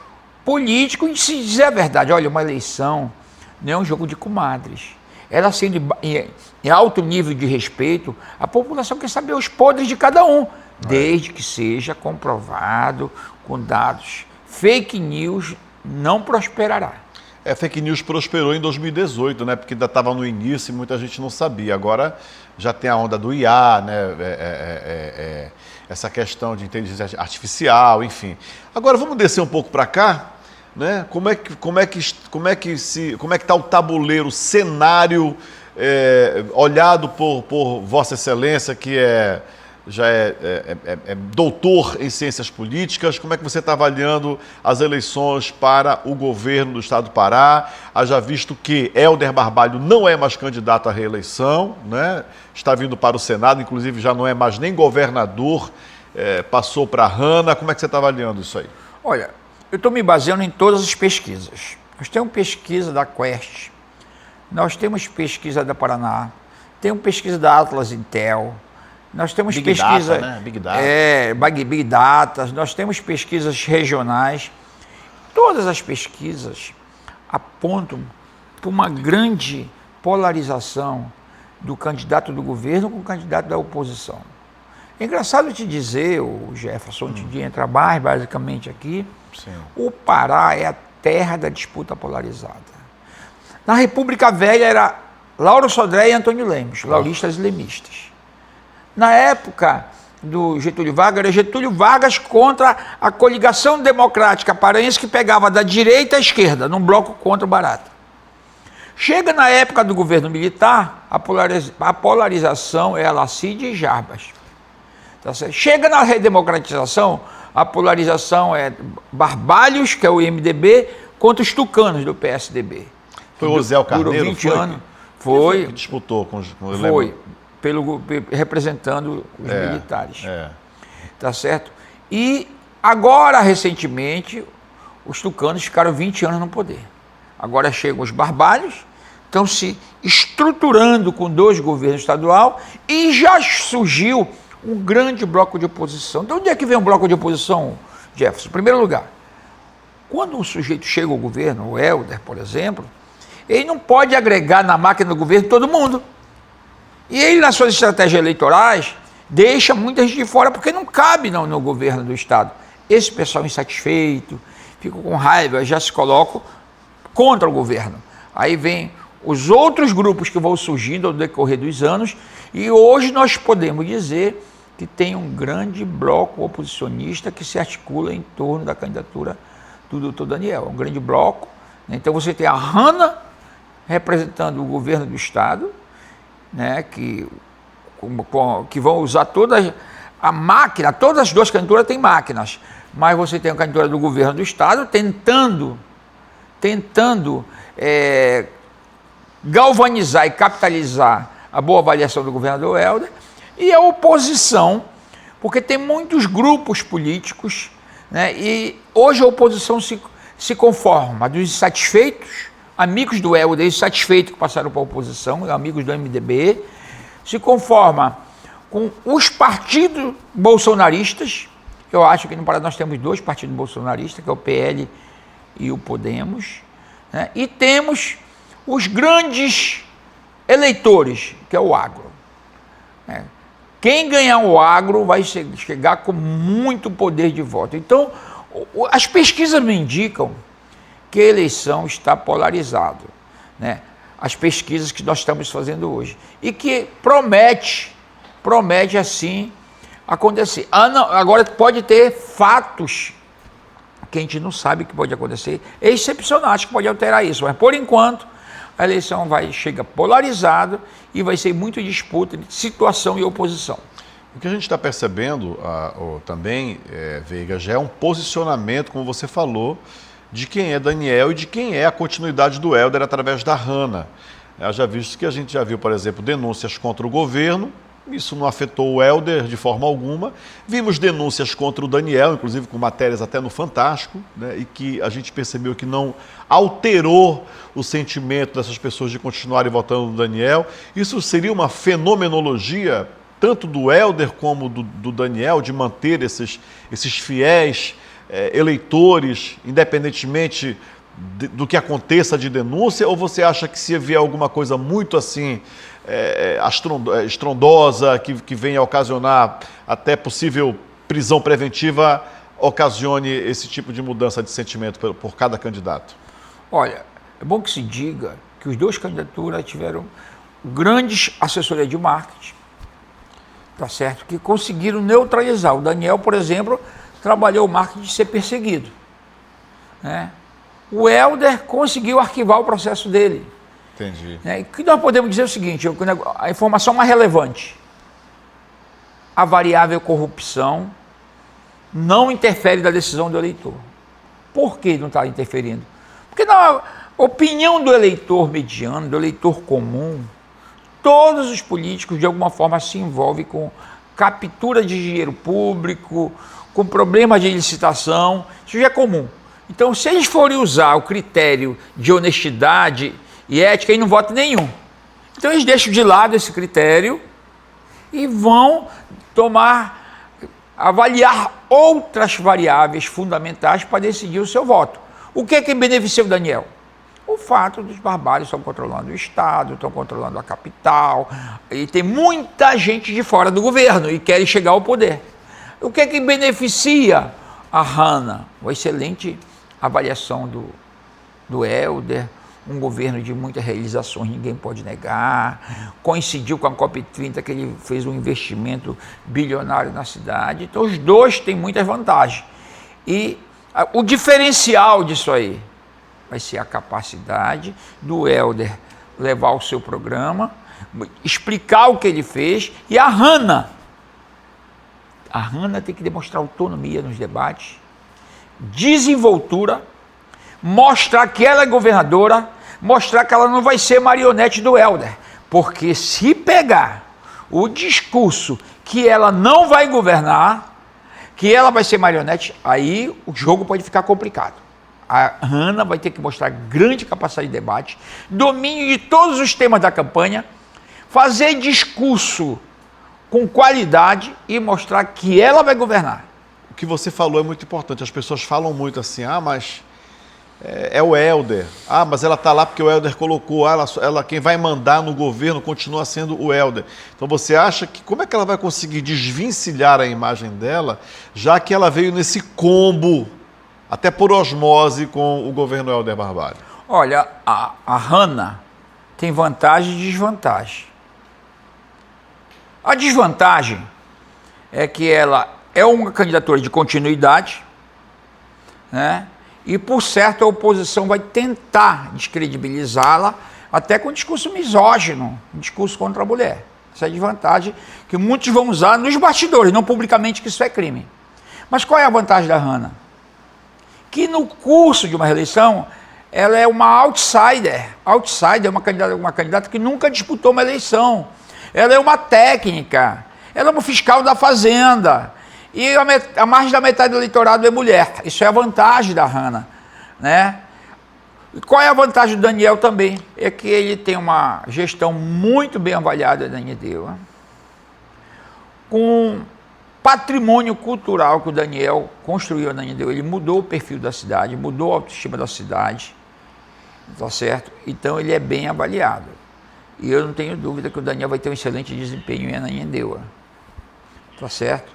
político, e se dizer a verdade, olha, uma eleição não é um jogo de comadres. Ela sendo em alto nível de respeito, a população quer saber os podres de cada um, desde que seja comprovado com dados. Fake news não prosperará. Fake news prosperou em 2018, né? Porque ainda estava no início e muita gente não sabia. Agora já tem a onda do IA, né? Essa questão de inteligência artificial, enfim. Agora vamos descer um pouco para cá, né? Como é que está o tabuleiro, o cenário olhado por Vossa Excelência, que já é doutor em ciências políticas? Como é que você está avaliando as eleições para o governo do estado do Pará? Haja visto que Helder Barbalho não é mais candidato à reeleição, né? Está vindo para o Senado, inclusive já não é mais nem governador, passou para a Hanna. Como é que você está avaliando isso aí? Olha, eu estou me baseando em todas as pesquisas. Nós temos pesquisa da Quest, nós temos pesquisa da Paraná, temos pesquisa da Atlas Intel, nós temos Big pesquisa... Data, né? Big Data. Big Data, nós temos pesquisas regionais. Todas as pesquisas apontam para uma grande polarização do candidato do governo com o candidato da oposição. É engraçado te dizer, o Jefferson, antes de entrar mais basicamente aqui, Sim. O Pará é a terra da disputa polarizada. Na República Velha era Lauro Sodré e Antônio Lemos, lauristas e lemistas. Na época do Getúlio Vargas, era Getúlio Vargas contra a coligação democrática paraense, que pegava da direita à esquerda, num bloco contra o Barata. Chega na época do governo militar, a polarização é Alacide e Jarbas. Tá certo? Chega na redemocratização, a polarização é Barbalhos, que é o MDB, contra os tucanos do PSDB. Foi o Zé Carneiro, durou 20 anos. Foi. Que disputou com Foi. Representando os militares. Tá certo? E agora, recentemente, os tucanos ficaram 20 anos no poder. Agora chegam os Barbalhos, estão se estruturando com 2 governos estaduais, e já surgiu um grande bloco de oposição. De onde é que vem um bloco de oposição, Jefferson? Em primeiro lugar, quando um sujeito chega ao governo, o Helder, por exemplo, ele não pode agregar na máquina do governo todo mundo. E ele, nas suas estratégias eleitorais, deixa muita gente de fora porque não cabe no governo do Estado. Esse pessoal insatisfeito, fica com raiva, já se colocam contra o governo. Aí vem os outros grupos que vão surgindo ao decorrer dos anos, e hoje nós podemos dizer que tem um grande bloco oposicionista que se articula em torno da candidatura do Dr. Daniel. Um grande bloco. Então você tem a Hanna representando o governo do Estado, né, que vão usar toda a máquina, todas as duas candidaturas têm máquinas, mas você tem a candidatura do governo do Estado tentando galvanizar e capitalizar a boa avaliação do governador Helder, e a oposição, porque tem muitos grupos políticos, né, e hoje a oposição se conforma dos insatisfeitos, amigos do Helder insatisfeitos que passaram para a oposição, amigos do MDB, se conforma com os partidos bolsonaristas. Eu acho que no Paraná nós temos dois partidos bolsonaristas, que é o PL e o Podemos, né? E temos os grandes eleitores, que é o agro. Né? Quem ganhar o agro vai chegar com muito poder de voto. Então, as pesquisas me indicam que a eleição está polarizada, né? As pesquisas que nós estamos fazendo hoje. E que promete assim acontecer. Não, agora pode ter fatos que a gente não sabe que pode acontecer, excepcionais que pode alterar isso, mas por enquanto a eleição chega polarizada e vai ser muito disputa de situação e oposição. O que a gente está percebendo também, Veiga, já é um posicionamento, como você falou, de quem é Daniel e de quem é a continuidade do Helder através da Hanna. Já visto que a gente já viu, por exemplo, denúncias contra o governo, isso não afetou o Helder de forma alguma. Vimos denúncias contra o Daniel, inclusive com matérias até no Fantástico, né, e que a gente percebeu que não alterou o sentimento dessas pessoas de continuarem votando no Daniel. Isso seria uma fenomenologia, tanto do Helder como do Daniel, de manter esses fiéis eleitores, independentemente do que aconteça de denúncia, ou você acha que se vier alguma coisa muito assim estrondosa, que venha a ocasionar até possível prisão preventiva, ocasione esse tipo de mudança de sentimento por cada candidato? Olha, é bom que se diga que os dois candidaturas tiveram grandes assessorias de marketing, tá certo? Que conseguiram neutralizar. O Daniel, por exemplo, trabalhou o marketing de ser perseguido, né? O Helder conseguiu arquivar o processo dele. Entendi. Né? E que nós podemos dizer o seguinte, a informação mais relevante: a variável corrupção não interfere na decisão do eleitor. Por que não está interferindo? Porque na opinião do eleitor mediano, do eleitor comum, todos os políticos de alguma forma se envolvem com captura de dinheiro público, com problemas de licitação, isso já é comum. Então, se eles forem usar o critério de honestidade e ética, aí não votam nenhum. Então, eles deixam de lado esse critério e vão avaliar outras variáveis fundamentais para decidir o seu voto. O que é que beneficia o Daniel? O fato dos barbários estão controlando o Estado, estão controlando a capital, e tem muita gente de fora do governo e querem chegar ao poder. O que é que beneficia a Hanna? Uma excelente avaliação do Helder, um governo de muitas realizações, ninguém pode negar, coincidiu com a COP30 que ele fez um investimento bilionário na cidade. Então os dois têm muitas vantagens. E o diferencial disso aí vai ser a capacidade do Helder levar o seu programa, explicar o que ele fez, e a Hanna tem que demonstrar autonomia nos debates, desenvoltura, mostrar que ela é governadora, mostrar que ela não vai ser marionete do Helder, porque se pegar o discurso que ela não vai governar, que ela vai ser marionete, aí o jogo pode ficar complicado. A Hanna vai ter que mostrar grande capacidade de debate, domínio de todos os temas da campanha, fazer discurso com qualidade e mostrar que ela vai governar. O que você falou é muito importante. As pessoas falam muito assim, mas é o Helder. Mas ela está lá porque o Helder colocou. Ela quem vai mandar no governo continua sendo o Helder. Então você acha que como é que ela vai conseguir desvencilhar a imagem dela, já que ela veio nesse combo, até por osmose, com o governo Helder Barbalho? Olha, a Hanna tem vantagem e desvantagem. A desvantagem é que ela é uma candidatura de continuidade, né? E, por certo, a oposição vai tentar descredibilizá-la até com discurso misógino, discurso contra a mulher. Essa é a desvantagem que muitos vão usar nos bastidores, não publicamente, que isso é crime. Mas qual é a vantagem da Hanna? Que no curso de uma reeleição, ela é uma outsider. Outsider é uma candidata que nunca disputou uma eleição. Ela é uma técnica, ela é uma fiscal da Fazenda. E a mais da metade do eleitorado é mulher. Isso é a vantagem da Hanna, né? E qual é a vantagem do Daniel também? É que ele tem uma gestão muito bem avaliada da Ananindeua, com patrimônio cultural que o Daniel construiu na Ananindeua. Ele mudou o perfil da cidade, mudou a autoestima da cidade, tá certo? Então ele é bem avaliado. E eu não tenho dúvida que o Daniel vai ter um excelente desempenho em Ananindeua, tá certo?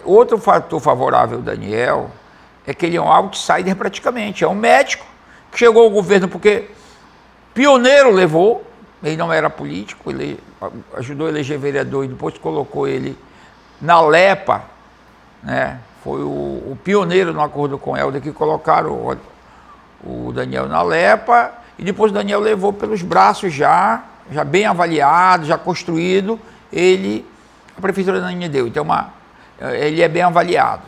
Outro fator favorável ao Daniel é que ele é um outsider praticamente, é um médico que chegou ao governo porque pioneiro levou, ele não era político, ele ajudou a eleger vereador e depois colocou ele na LEPA, né? Foi o pioneiro no acordo com o Helder que colocaram o Daniel na LEPA e depois o Daniel levou pelos braços já bem avaliado, já construído, a prefeitura da Ananindeua. Então ele é bem avaliado.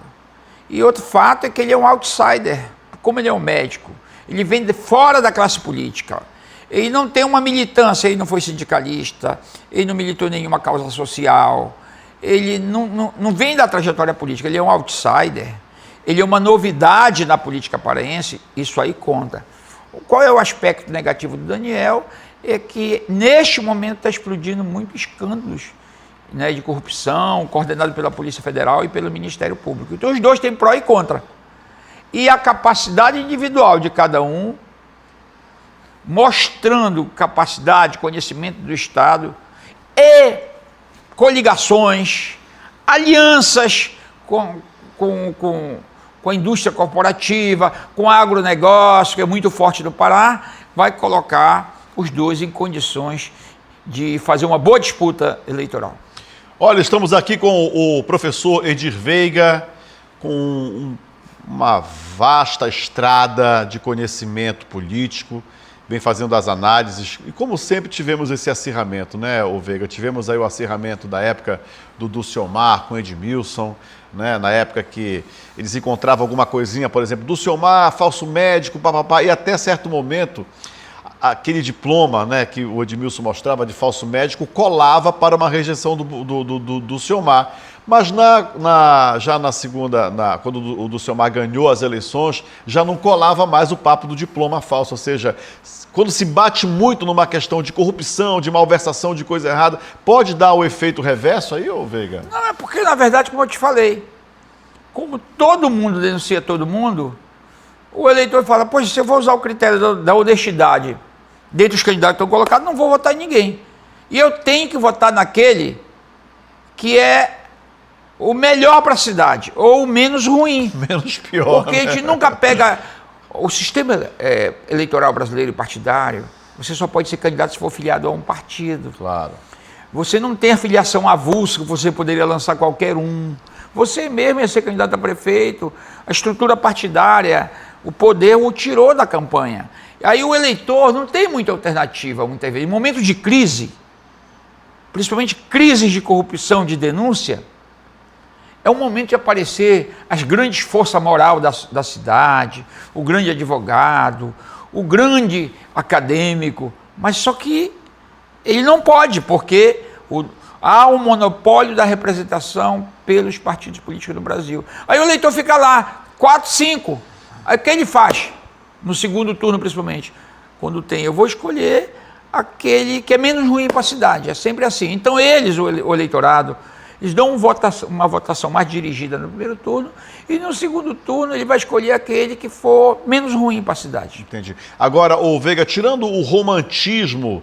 E outro fato é que ele é um outsider. Como ele é um médico, ele vem de fora da classe política. Ele não tem uma militância, ele não foi sindicalista, ele não militou em nenhuma causa social, ele não vem da trajetória política, ele é um outsider, ele é uma novidade na política paraense, isso aí conta. Qual é o aspecto negativo do Daniel? É que neste momento está explodindo muitos escândalos, né, de corrupção, coordenado pela Polícia Federal e pelo Ministério Público. Então os dois têm pró e contra. E a capacidade individual de cada um, mostrando capacidade, conhecimento do Estado e coligações, alianças com a indústria corporativa, com o agronegócio, que é muito forte no Pará, vai colocar os dois em condições de fazer uma boa disputa eleitoral. Olha, estamos aqui com o professor Edir Veiga, com uma vasta estrada de conhecimento político, vem fazendo as análises, e como sempre tivemos esse acirramento, né, o Veiga? Tivemos aí o acirramento da época do Dulciomar com Edmilson, né, na época que eles encontravam alguma coisinha, por exemplo, Dulciomar, falso médico, papapá, e até certo momento aquele diploma, né, que o Edmilson mostrava de falso médico colava para uma rejeição do Dulciomar. Mas já na segunda, quando o Dulciomar ganhou as eleições, já não colava mais o papo do diploma falso. Ou seja, quando se bate muito numa questão de corrupção, de malversação, de coisa errada, pode dar o efeito reverso aí, ô Veiga? Não, é porque, na verdade, como eu te falei, como todo mundo denuncia todo mundo, o eleitor fala, poxa, se eu vou usar o critério da honestidade dentre os candidatos que estão colocados, não vou votar em ninguém. E eu tenho que votar naquele que é o melhor para a cidade, ou o menos ruim. Menos pior. Porque a gente nunca pega... O sistema eleitoral brasileiro e partidário, você só pode ser candidato se for filiado a um partido. Claro. Você não tem a filiação avulsa, que você poderia lançar qualquer um. Você mesmo ia ser candidato a prefeito, a estrutura partidária, o poder o tirou da campanha. Aí o eleitor não tem muita alternativa, muitas vezes. Em momentos de crise, principalmente crises de corrupção, de denúncia, é o momento de aparecer as grandes forças morais da cidade, o grande advogado, o grande acadêmico, mas só que ele não pode, porque há um monopólio da representação pelos partidos políticos no Brasil. Aí o eleitor fica lá, 4, 5. Aí o que ele faz? No segundo turno, principalmente, quando tem, eu vou escolher aquele que é menos ruim para a cidade. É sempre assim. Então eles, o eleitorado, eles dão uma votação mais dirigida no primeiro turno e no segundo turno ele vai escolher aquele que for menos ruim para a cidade. Entendi. Agora, ô Veiga, tirando o romantismo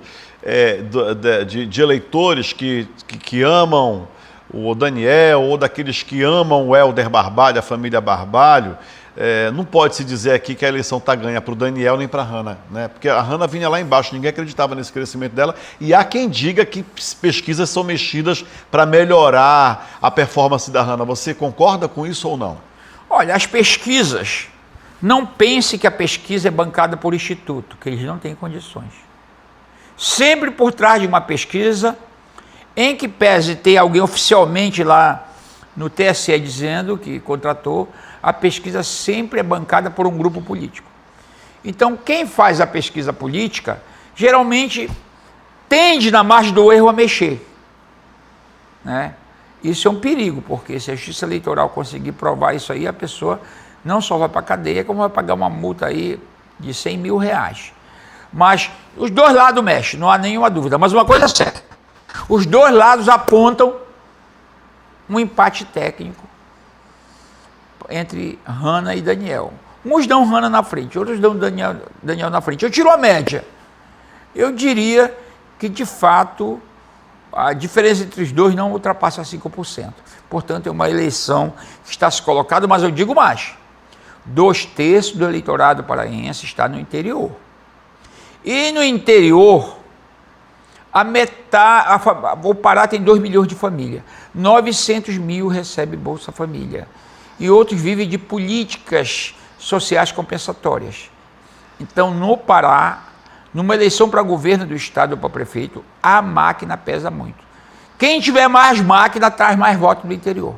de eleitores que amam o Daniel ou daqueles que amam o Helder Barbalho, a família Barbalho, não pode se dizer aqui que a eleição está ganha para o Daniel nem para a Hannah, né? Porque a Hannah vinha lá embaixo, ninguém acreditava nesse crescimento dela, e há quem diga que pesquisas são mexidas para melhorar a performance da Hannah. Você concorda com isso ou não? Olha, as pesquisas, não pense que a pesquisa é bancada por instituto, que eles não têm condições. Sempre por trás de uma pesquisa, em que pese ter alguém oficialmente lá no TSE dizendo que contratou, a pesquisa sempre é bancada por um grupo político. Então, quem faz a pesquisa política, geralmente tende, na margem do erro, a mexer, né? Isso é um perigo, porque se a Justiça Eleitoral conseguir provar isso aí, a pessoa não só vai para a cadeia, como vai pagar uma multa aí de R$100 mil. Mas os dois lados mexem, não há nenhuma dúvida. Mas uma coisa é certa, os dois lados apontam um empate técnico entre Hannah e Daniel. Uns dão Hannah na frente, outros dão Daniel na frente. Eu tiro a média. Eu diria que, de fato, a diferença entre os dois não ultrapassa 5%. Portanto, é uma eleição que está se colocando, mas eu digo mais. 2/3 do eleitorado paraense está no interior. E no interior, o Pará tem 2 milhões de famílias. 900 mil recebe Bolsa Família. E outros vivem de políticas sociais compensatórias. Então, no Pará, numa eleição para governo do estado ou para prefeito, a máquina pesa muito. Quem tiver mais máquina traz mais votos do interior.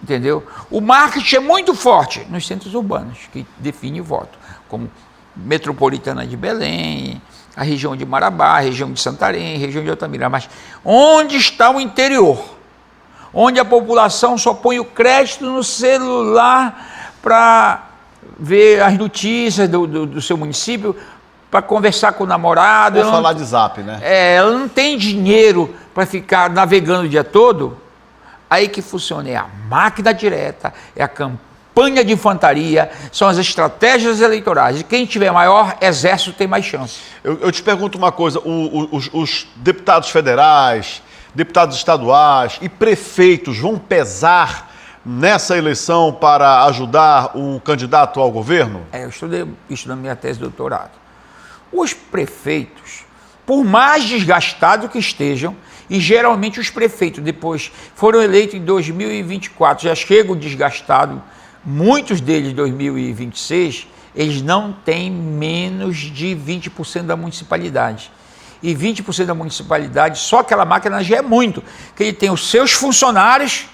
Entendeu? O marketing é muito forte nos centros urbanos, que define o voto, como Metropolitana de Belém, a região de Marabá, a região de Santarém, a região de Altamira. Mas onde está o interior? Onde a população só põe o crédito no celular para ver as notícias do seu município, para conversar com o namorado. Vou falar de zap, né? Ela não tem dinheiro para ficar navegando o dia todo. Aí que funciona, é a máquina direta, é a campanha de infantaria, são as estratégias eleitorais. E quem tiver maior exército tem mais chance. Eu te pergunto uma coisa, os deputados federais, deputados estaduais e prefeitos vão pesar nessa eleição para ajudar o candidato ao governo? Eu estudei isso na minha tese de doutorado. Os prefeitos, por mais desgastados que estejam, e geralmente os prefeitos depois foram eleitos em 2024, já chegam desgastados, muitos deles em 2026, eles não têm menos de 20% da municipalidade. E 20% da municipalidade, só aquela máquina já é muito, que ele tem os seus funcionários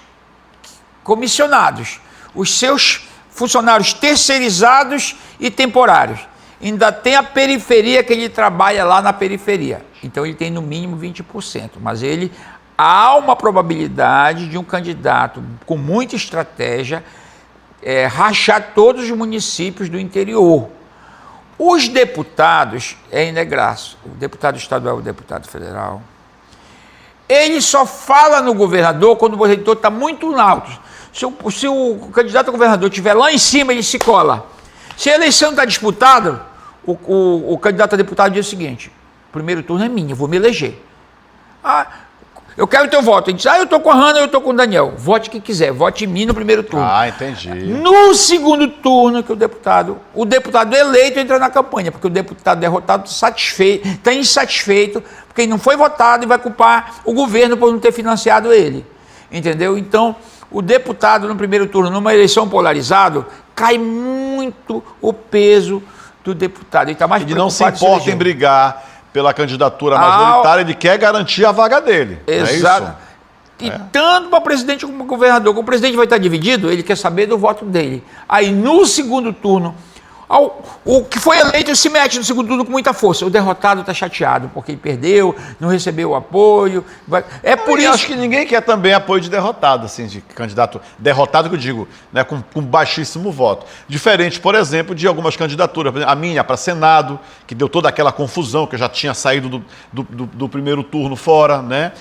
comissionados, os seus funcionários terceirizados e temporários. Ainda tem a periferia, que ele trabalha lá na periferia. Então ele tem no mínimo 20%. Mas há uma probabilidade de um candidato com muita estratégia rachar todos os municípios do interior. Os deputados, é inegraço, o deputado estadual e o deputado federal, ele só fala no governador quando o eleitor está muito alto. Se o candidato a governador estiver lá em cima, ele se cola. Se a eleição está disputada, o candidato a deputado diz o seguinte: o primeiro turno é minha, eu vou me eleger. Eu quero o teu voto. Ele diz: eu estou com a Hannah, eu estou com o Daniel. Vote quem quiser, vote em mim no primeiro turno. Entendi. No segundo turno, que o deputado eleito entra na campanha, porque o deputado derrotado está insatisfeito, porque ele não foi votado e vai culpar o governo por não ter financiado ele. Entendeu? Então, o deputado no primeiro turno, numa eleição polarizada, cai muito o peso do deputado. Ele tá mais não se importa em brigar pela candidatura majoritária, ele quer garantir a vaga dele. Exato. É isso? E tanto para presidente como para governador, como o presidente vai estar dividido, ele quer saber do voto dele. Aí no segundo turno, O que foi eleito se mete no segundo turno com muita força. O derrotado está chateado porque ele perdeu, não recebeu o apoio. É por isso. Acho que ninguém quer também apoio de derrotado, assim, de candidato derrotado, que eu digo, né, com baixíssimo voto. Diferente, por exemplo, de algumas candidaturas. Por exemplo, a minha para Senado, que deu toda aquela confusão, que eu já tinha saído do primeiro turno fora, né?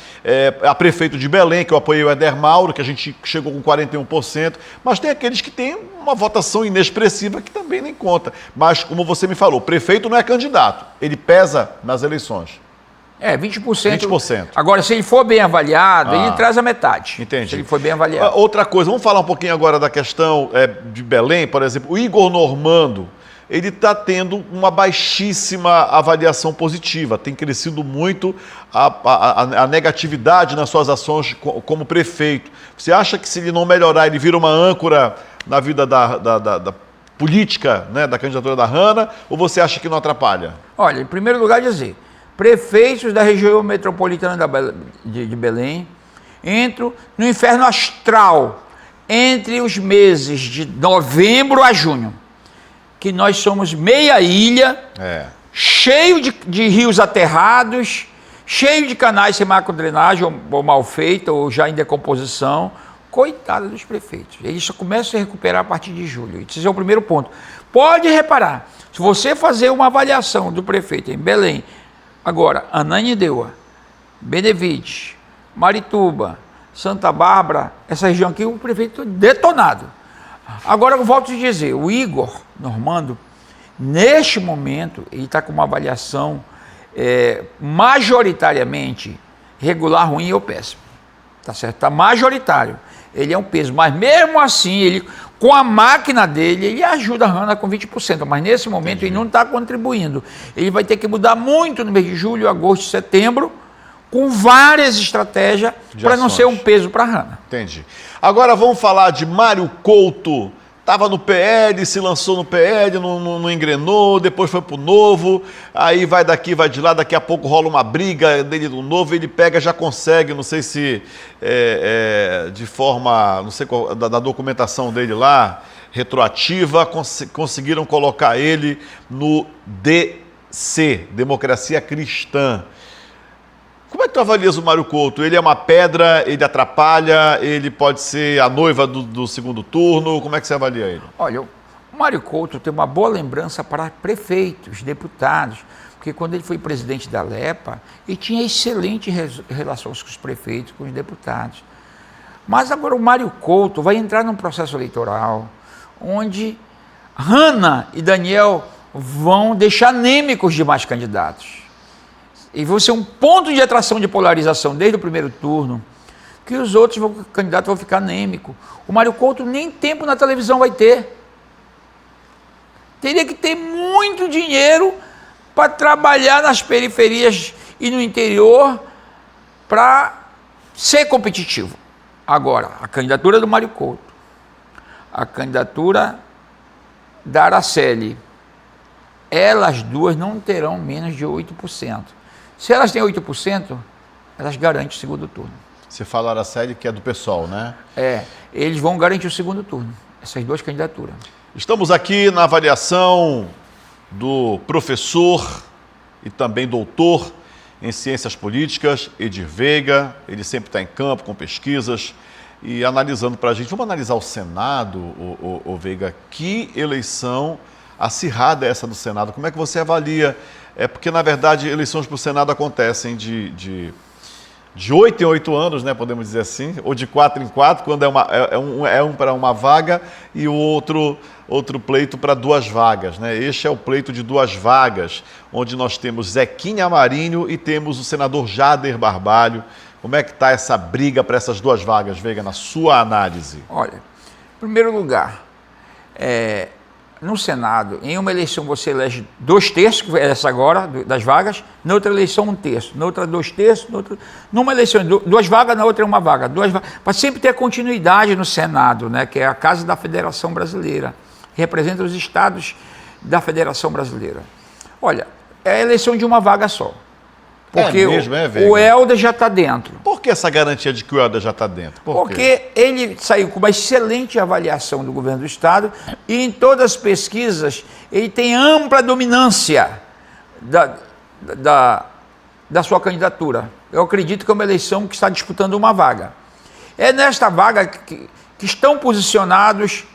A prefeito de Belém, que eu apoiei o Éder Mauro, que a gente chegou com 41%. Mas tem aqueles que têm uma votação inexpressiva que também nem conta. Mas, como você me falou, prefeito não é candidato, ele pesa nas eleições. 20%. 20%. Agora, se ele for bem avaliado, ele traz a metade. Entendi. Se ele for bem avaliado. Outra coisa, vamos falar um pouquinho agora da questão de Belém, por exemplo. O Igor Normando, ele está tendo uma baixíssima avaliação positiva. Tem crescido muito a negatividade nas suas ações como prefeito. Você acha que se ele não melhorar, ele vira uma âncora na vida da política, né, da candidatura da Hanna, ou você acha que não atrapalha? Olha, em primeiro lugar, dizer, prefeitos da região metropolitana de Belém entram no inferno astral entre os meses de novembro a junho, que nós somos meia ilha, cheio de rios aterrados, cheio de canais sem macrodrenagem ou mal feita ou já em decomposição. Coitado dos prefeitos. Eles só começam a se recuperar a partir de julho. Esse é o primeiro ponto. Pode reparar, se você fazer uma avaliação do prefeito em Belém, agora, Ananindeua, Benevides, Marituba, Santa Bárbara, essa região aqui, o prefeito detonado. Agora, eu volto a dizer, o Igor Normando, neste momento, ele está com uma avaliação majoritariamente regular, ruim ou péssimo. Tá certo? Está majoritário. Ele é um peso, mas mesmo assim, ele, com a máquina dele, ele ajuda a Hanna com 20%, mas nesse momento ele não está contribuindo. Ele vai ter que mudar muito no mês de julho, agosto, setembro, com várias estratégias para não ser um peso para a Hanna. Entendi. Agora vamos falar de Mário Couto. Estava no PL, se lançou no PL, não engrenou, depois foi pro Novo, aí vai daqui, vai de lá, daqui a pouco rola uma briga dele do Novo, ele pega, já consegue, não sei se de forma, não sei qual, da documentação dele lá, retroativa, conseguiram colocar ele no DC, Democracia Cristã. Como é que tu avalias o Mário Couto? Ele é uma pedra, ele atrapalha, ele pode ser a noiva do segundo turno, como é que você avalia ele? Olha, o Mário Couto tem uma boa lembrança para prefeitos, deputados, porque quando ele foi presidente da LEPA, ele tinha excelente relações com os prefeitos, com os deputados. Mas agora o Mário Couto vai entrar num processo eleitoral onde Hanna e Daniel vão deixar anêmicos demais candidatos. E vai ser um ponto de atração de polarização desde o primeiro turno, que os outros candidatos vão ficar anêmicos. O Mário Couto nem tempo na televisão vai ter. Teria que ter muito dinheiro para trabalhar nas periferias e no interior para ser competitivo. Agora, a candidatura do Mário Couto, a candidatura da Araceli, elas duas não terão menos de 8%. Se elas têm 8%, elas garantem o segundo turno. Você fala Araceli, que é do PSOL, né? Eles vão garantir o segundo turno, essas duas candidaturas. Estamos aqui na avaliação do professor e também doutor em ciências políticas, Edir Veiga. Ele sempre está em campo com pesquisas e analisando para a gente. Vamos analisar o Senado, o Veiga. Que eleição acirrada é essa do Senado? Como é que você avalia? Porque, na verdade, eleições para o Senado acontecem de 8 em 8 anos, né, podemos dizer assim, ou de 4 em 4, quando é um para uma vaga e o outro pleito para 2 vagas. Né? Este é o pleito de 2 vagas, onde nós temos Zequinha Marinho e temos o senador Jader Barbalho. Como é que está essa briga para essas 2 vagas, Veiga, na sua análise? Olha, em primeiro lugar, no Senado, em uma eleição você elege 2/3, que é essa agora, das vagas, na outra eleição 1/3, na outra 2/3, numa eleição 2 vagas, na outra 1 vaga, para sempre ter continuidade no Senado, né, que é a Casa da Federação Brasileira, que representa os estados da Federação Brasileira. Olha, é a eleição de 1 vaga só, porque mesmo, o Helder já está dentro. Por que essa garantia de que o Helder já está dentro? Por quê? Porque ele saiu com uma excelente avaliação do governo do Estado e em todas as pesquisas ele tem ampla dominância da sua candidatura. Eu acredito que é uma eleição que está disputando uma vaga. É nesta vaga que estão posicionados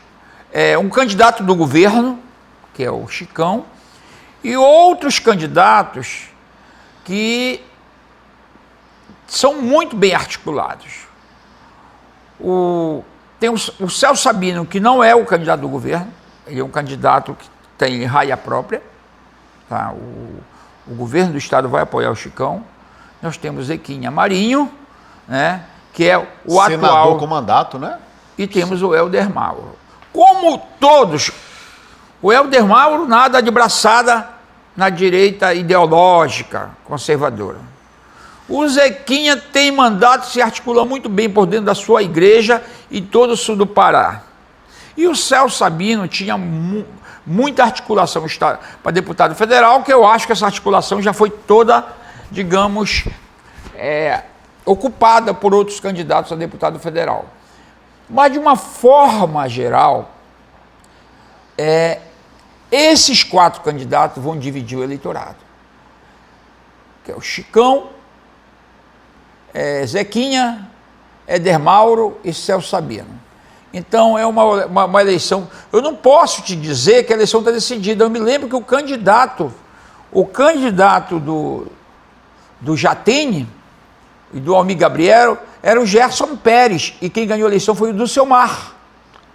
um candidato do governo, que é o Chicão, e outros candidatos que são muito bem articulados. Tem o Celso Sabino, que não é o candidato do governo, ele é um candidato que tem raia própria. Tá? O governo do Estado vai apoiar o Chicão. Nós temos Zequinha Marinho, né, que é o senador atual... com mandato, né? E temos o Helder Mauro. Como todos, o Helder Mauro nada de braçada na direita ideológica conservadora. O Zequinha tem mandato, se articula muito bem por dentro da sua igreja e todo o sul do Pará. E o Celso Sabino tinha muita articulação para deputado federal, que eu acho que essa articulação já foi toda, digamos, ocupada por outros candidatos a deputado federal. Mas, de uma forma geral, esses 4 candidatos vão dividir o eleitorado. Que é o Chicão, Zequinha, Helder Mauro e Celso Sabino. Então, é uma eleição... Eu não posso te dizer que a eleição está decidida. Eu me lembro que o candidato do Jatene e do Almir Gabriel era o Gerson Pérez, e quem ganhou a eleição foi o Dulcemar.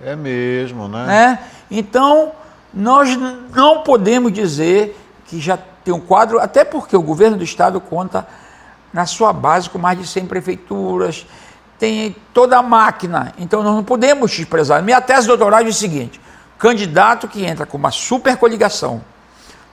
É mesmo, né? Então, nós não podemos dizer que já tem um quadro, até porque o governo do Estado conta na sua base com mais de 100 prefeituras, tem toda a máquina, então nós não podemos desprezar. Minha tese de doutorado é o seguinte: candidato que entra com uma super coligação,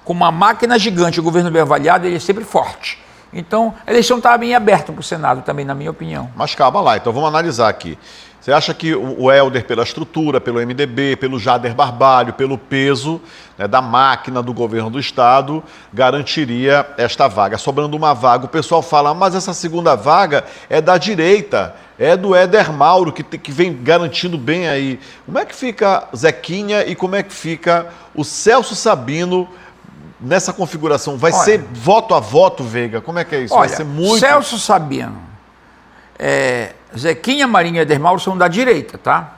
com uma máquina gigante, o governo bem avaliado, ele é sempre forte. Então, a eleição está bem aberta para o Senado também, na minha opinião. Mas calma lá, então vamos analisar aqui. Você acha que o Helder, pela estrutura, pelo MDB, pelo Jader Barbalho, pelo peso, né, da máquina do governo do Estado, garantiria esta vaga? Sobrando uma vaga, o pessoal fala, mas essa segunda vaga é da direita, é do Helder Mauro, que vem garantindo bem aí. Como é que fica Zequinha e como é que fica o Celso Sabino nessa configuração? Vai ser voto a voto, Veiga? Como é que é isso? Vai ser muito... Celso Sabino, Zequinha, Marinho e Helder Mauro são da direita, tá?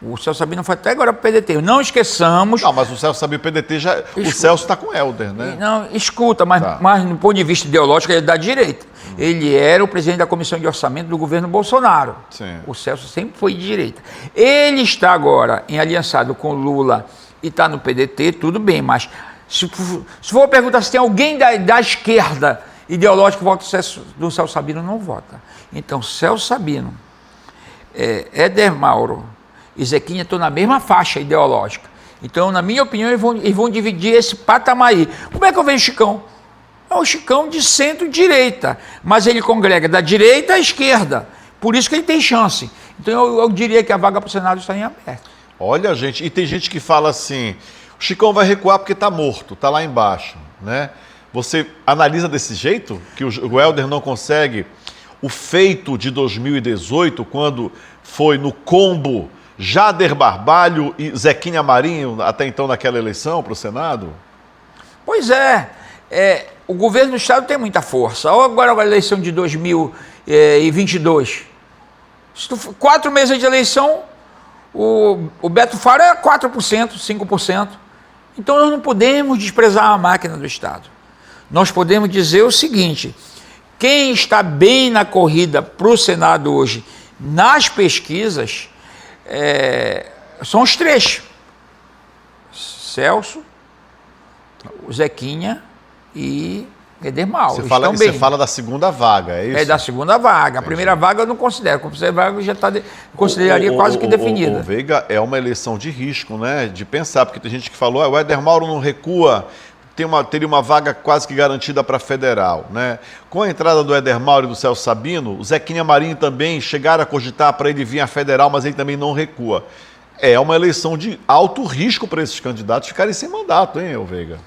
O Celso Sabino foi até agora para o PDT. Não esqueçamos... Não, mas o Celso Sabino, o PDT, já... O Celso está com o Helder, né? Não, escuta, mas no ponto de vista ideológico, ele é da direita. Ele era o presidente da Comissão de Orçamento do governo Bolsonaro. Sim. O Celso sempre foi de direita. Ele está agora aliançado com Lula e está no PDT, tudo bem, mas se for perguntar se tem alguém da esquerda ideológica que vota do Celso Sabino, não vota. Então, Celso Sabino, Helder Mauro e Zequinha estão na mesma faixa ideológica. Então, na minha opinião, eles vão dividir esse patamar aí. Como é que eu vejo o Chicão? É um Chicão de centro-direita, mas ele congrega da direita à esquerda. Por isso que ele tem chance. Então, eu diria que a vaga para o Senado está em aberto. Olha, gente, e tem gente que fala assim, o Chicão vai recuar porque está morto, está lá embaixo, né? Você analisa desse jeito, que o Helder não consegue o feito de 2018, quando foi no combo Jader Barbalho e Zequinha Marinho, até então naquela eleição para o Senado? Pois o governo do Estado tem muita força. Olha agora a eleição de 2022. 4 meses de eleição, o Beto Faro é 4%, 5%. Então nós não podemos desprezar a máquina do Estado. Nós podemos dizer o seguinte: quem está bem na corrida para o Senado hoje, nas pesquisas, são os 3. Celso, o Zequinha e Helder Mauro. Você fala da segunda vaga, é isso? É da segunda vaga. A primeira vaga eu não considero. A primeira vaga já consideraria quase que definida. O Veiga, é uma eleição de risco, né? De pensar, porque tem gente que falou, o Helder Mauro não recua, teria uma vaga quase que garantida para federal, né? Com a entrada do Helder Mauro e do Celso Sabino, o Zequinha Marinho também chegaram a cogitar para ele vir a federal, mas ele também não recua. É uma eleição de alto risco para esses candidatos ficarem sem mandato, hein, Veiga?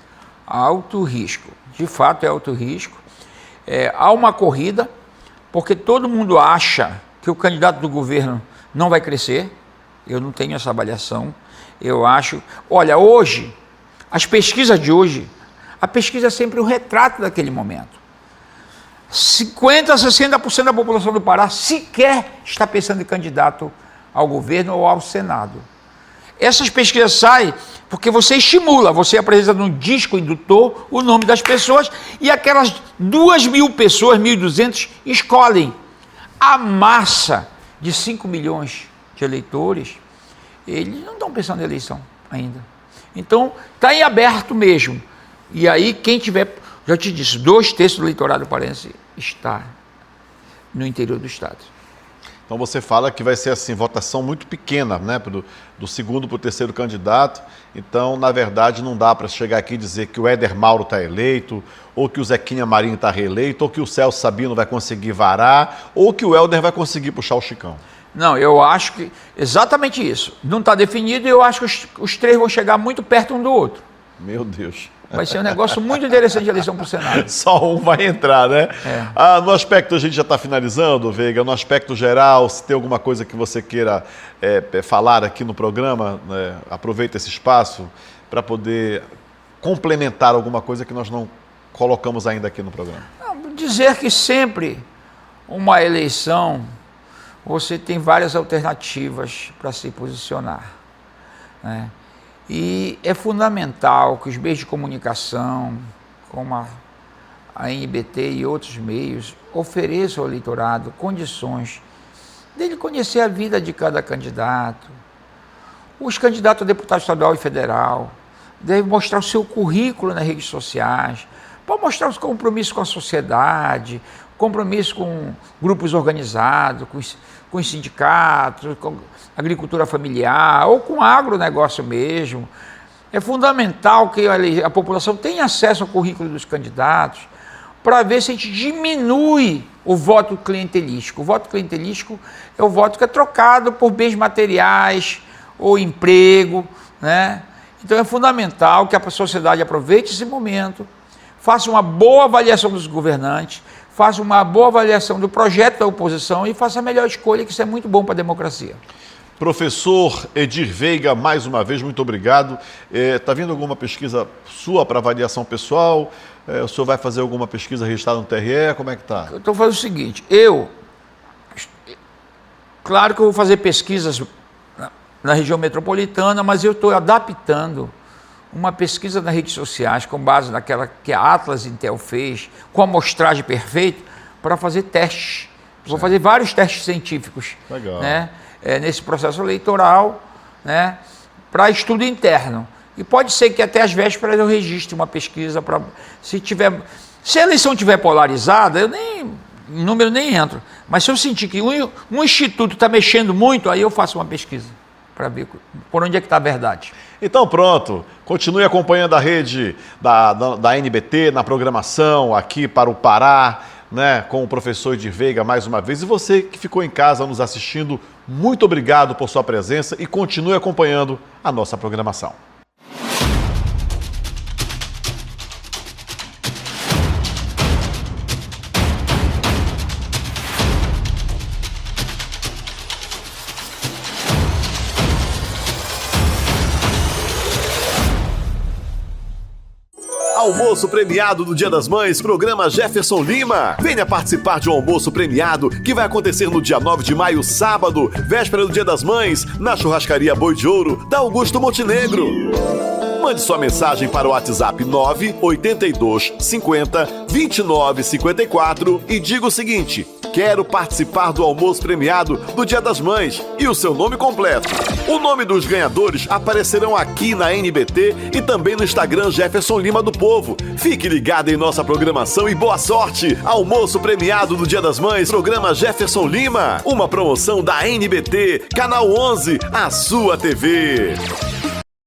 Alto risco. De fato, é alto risco. Há uma corrida porque todo mundo acha que o candidato do governo não vai crescer. Eu não tenho essa avaliação. Eu acho... Olha, hoje, as pesquisas de hoje, a pesquisa é sempre o retrato daquele momento. 50% a 60% da população do Pará sequer está pensando em candidato ao governo ou ao Senado. Essas pesquisas saem porque você estimula, você apresenta no disco indutor o nome das pessoas e aquelas 2.000 pessoas, 1.200, escolhem. A massa de 5 milhões de eleitores, eles não estão pensando em eleição ainda. Então, está em aberto mesmo. E aí, quem tiver, já te disse, 2/3 do eleitorado paraense está no interior do estado. Então você fala que vai ser assim, votação muito pequena, né? Do segundo para o terceiro candidato. Então, na verdade, não dá para chegar aqui e dizer que o Éder Mauro está eleito, ou que o Zequinha Marinho está reeleito, ou que o Celso Sabino vai conseguir varar, ou que o Helder vai conseguir puxar o Chicão. Não, eu acho que exatamente isso. Não está definido e eu acho que os três vão chegar muito perto um do outro. Meu Deus. Vai ser um negócio muito interessante de eleição para o Senado. Só um vai entrar, né? É. No aspecto, a gente já está finalizando, Veiga, no aspecto geral, se tem alguma coisa que você queira falar aqui no programa, né? Aproveita esse espaço para poder complementar alguma coisa que nós não colocamos ainda aqui no programa. Dizer que sempre uma eleição você tem várias alternativas para se posicionar, né? E é fundamental que os meios de comunicação, como a NBT e outros meios, ofereçam ao eleitorado condições dele conhecer a vida de cada candidato. Os candidatos a deputado estadual e federal devem mostrar o seu currículo nas redes sociais, para mostrar os compromissos com a sociedade, compromisso com grupos organizados, com os sindicatos, com a agricultura familiar ou com o agronegócio mesmo. É fundamental que a população tenha acesso ao currículo dos candidatos para ver se a gente diminui o voto clientelístico. O voto clientelístico é o voto que é trocado por bens materiais ou emprego, né? Então é fundamental que a sociedade aproveite esse momento, faça uma boa avaliação dos governantes, faça uma boa avaliação do projeto da oposição e faça a melhor escolha, que isso é muito bom para a democracia. Professor Edir Veiga, mais uma vez, muito obrigado. Está vindo alguma pesquisa sua para avaliação pessoal? O senhor vai fazer alguma pesquisa registrada no TRE? Como é que está? Eu estou fazendo o seguinte, claro que eu vou fazer pesquisas na região metropolitana, mas eu estou adaptando uma pesquisa nas redes sociais, com base naquela que a Atlas Intel fez, com a amostragem perfeita, para fazer testes. Vou fazer vários testes científicos. Legal. Né, nesse processo eleitoral, né, para estudo interno. E pode ser que até às vésperas eu registre uma pesquisa para... Se a eleição estiver polarizada, eu em número nem entro. Mas se eu sentir que um instituto está mexendo muito, aí eu faço uma pesquisa para ver por onde é que está a verdade. Então pronto, continue acompanhando a rede da NBT na programação aqui para o Pará, né, com o professor Edir Veiga mais uma vez. E você que ficou em casa nos assistindo, muito obrigado por sua presença e continue acompanhando a nossa programação. Almoço premiado do Dia das Mães, programa Jefferson Lima. Venha participar de um almoço premiado que vai acontecer no dia 9 de maio, sábado, véspera do Dia das Mães, na churrascaria Boi de Ouro, da Augusto Montenegro. Mande sua mensagem para o WhatsApp 982 50 29 54 e diga o seguinte: quero participar do almoço premiado do Dia das Mães e o seu nome completo. O nome dos ganhadores aparecerão aqui na NBT e também no Instagram Jefferson Lima do Povo. Fique ligado em nossa programação e boa sorte! Almoço premiado do Dia das Mães, programa Jefferson Lima. Uma promoção da NBT, Canal 11, a sua TV.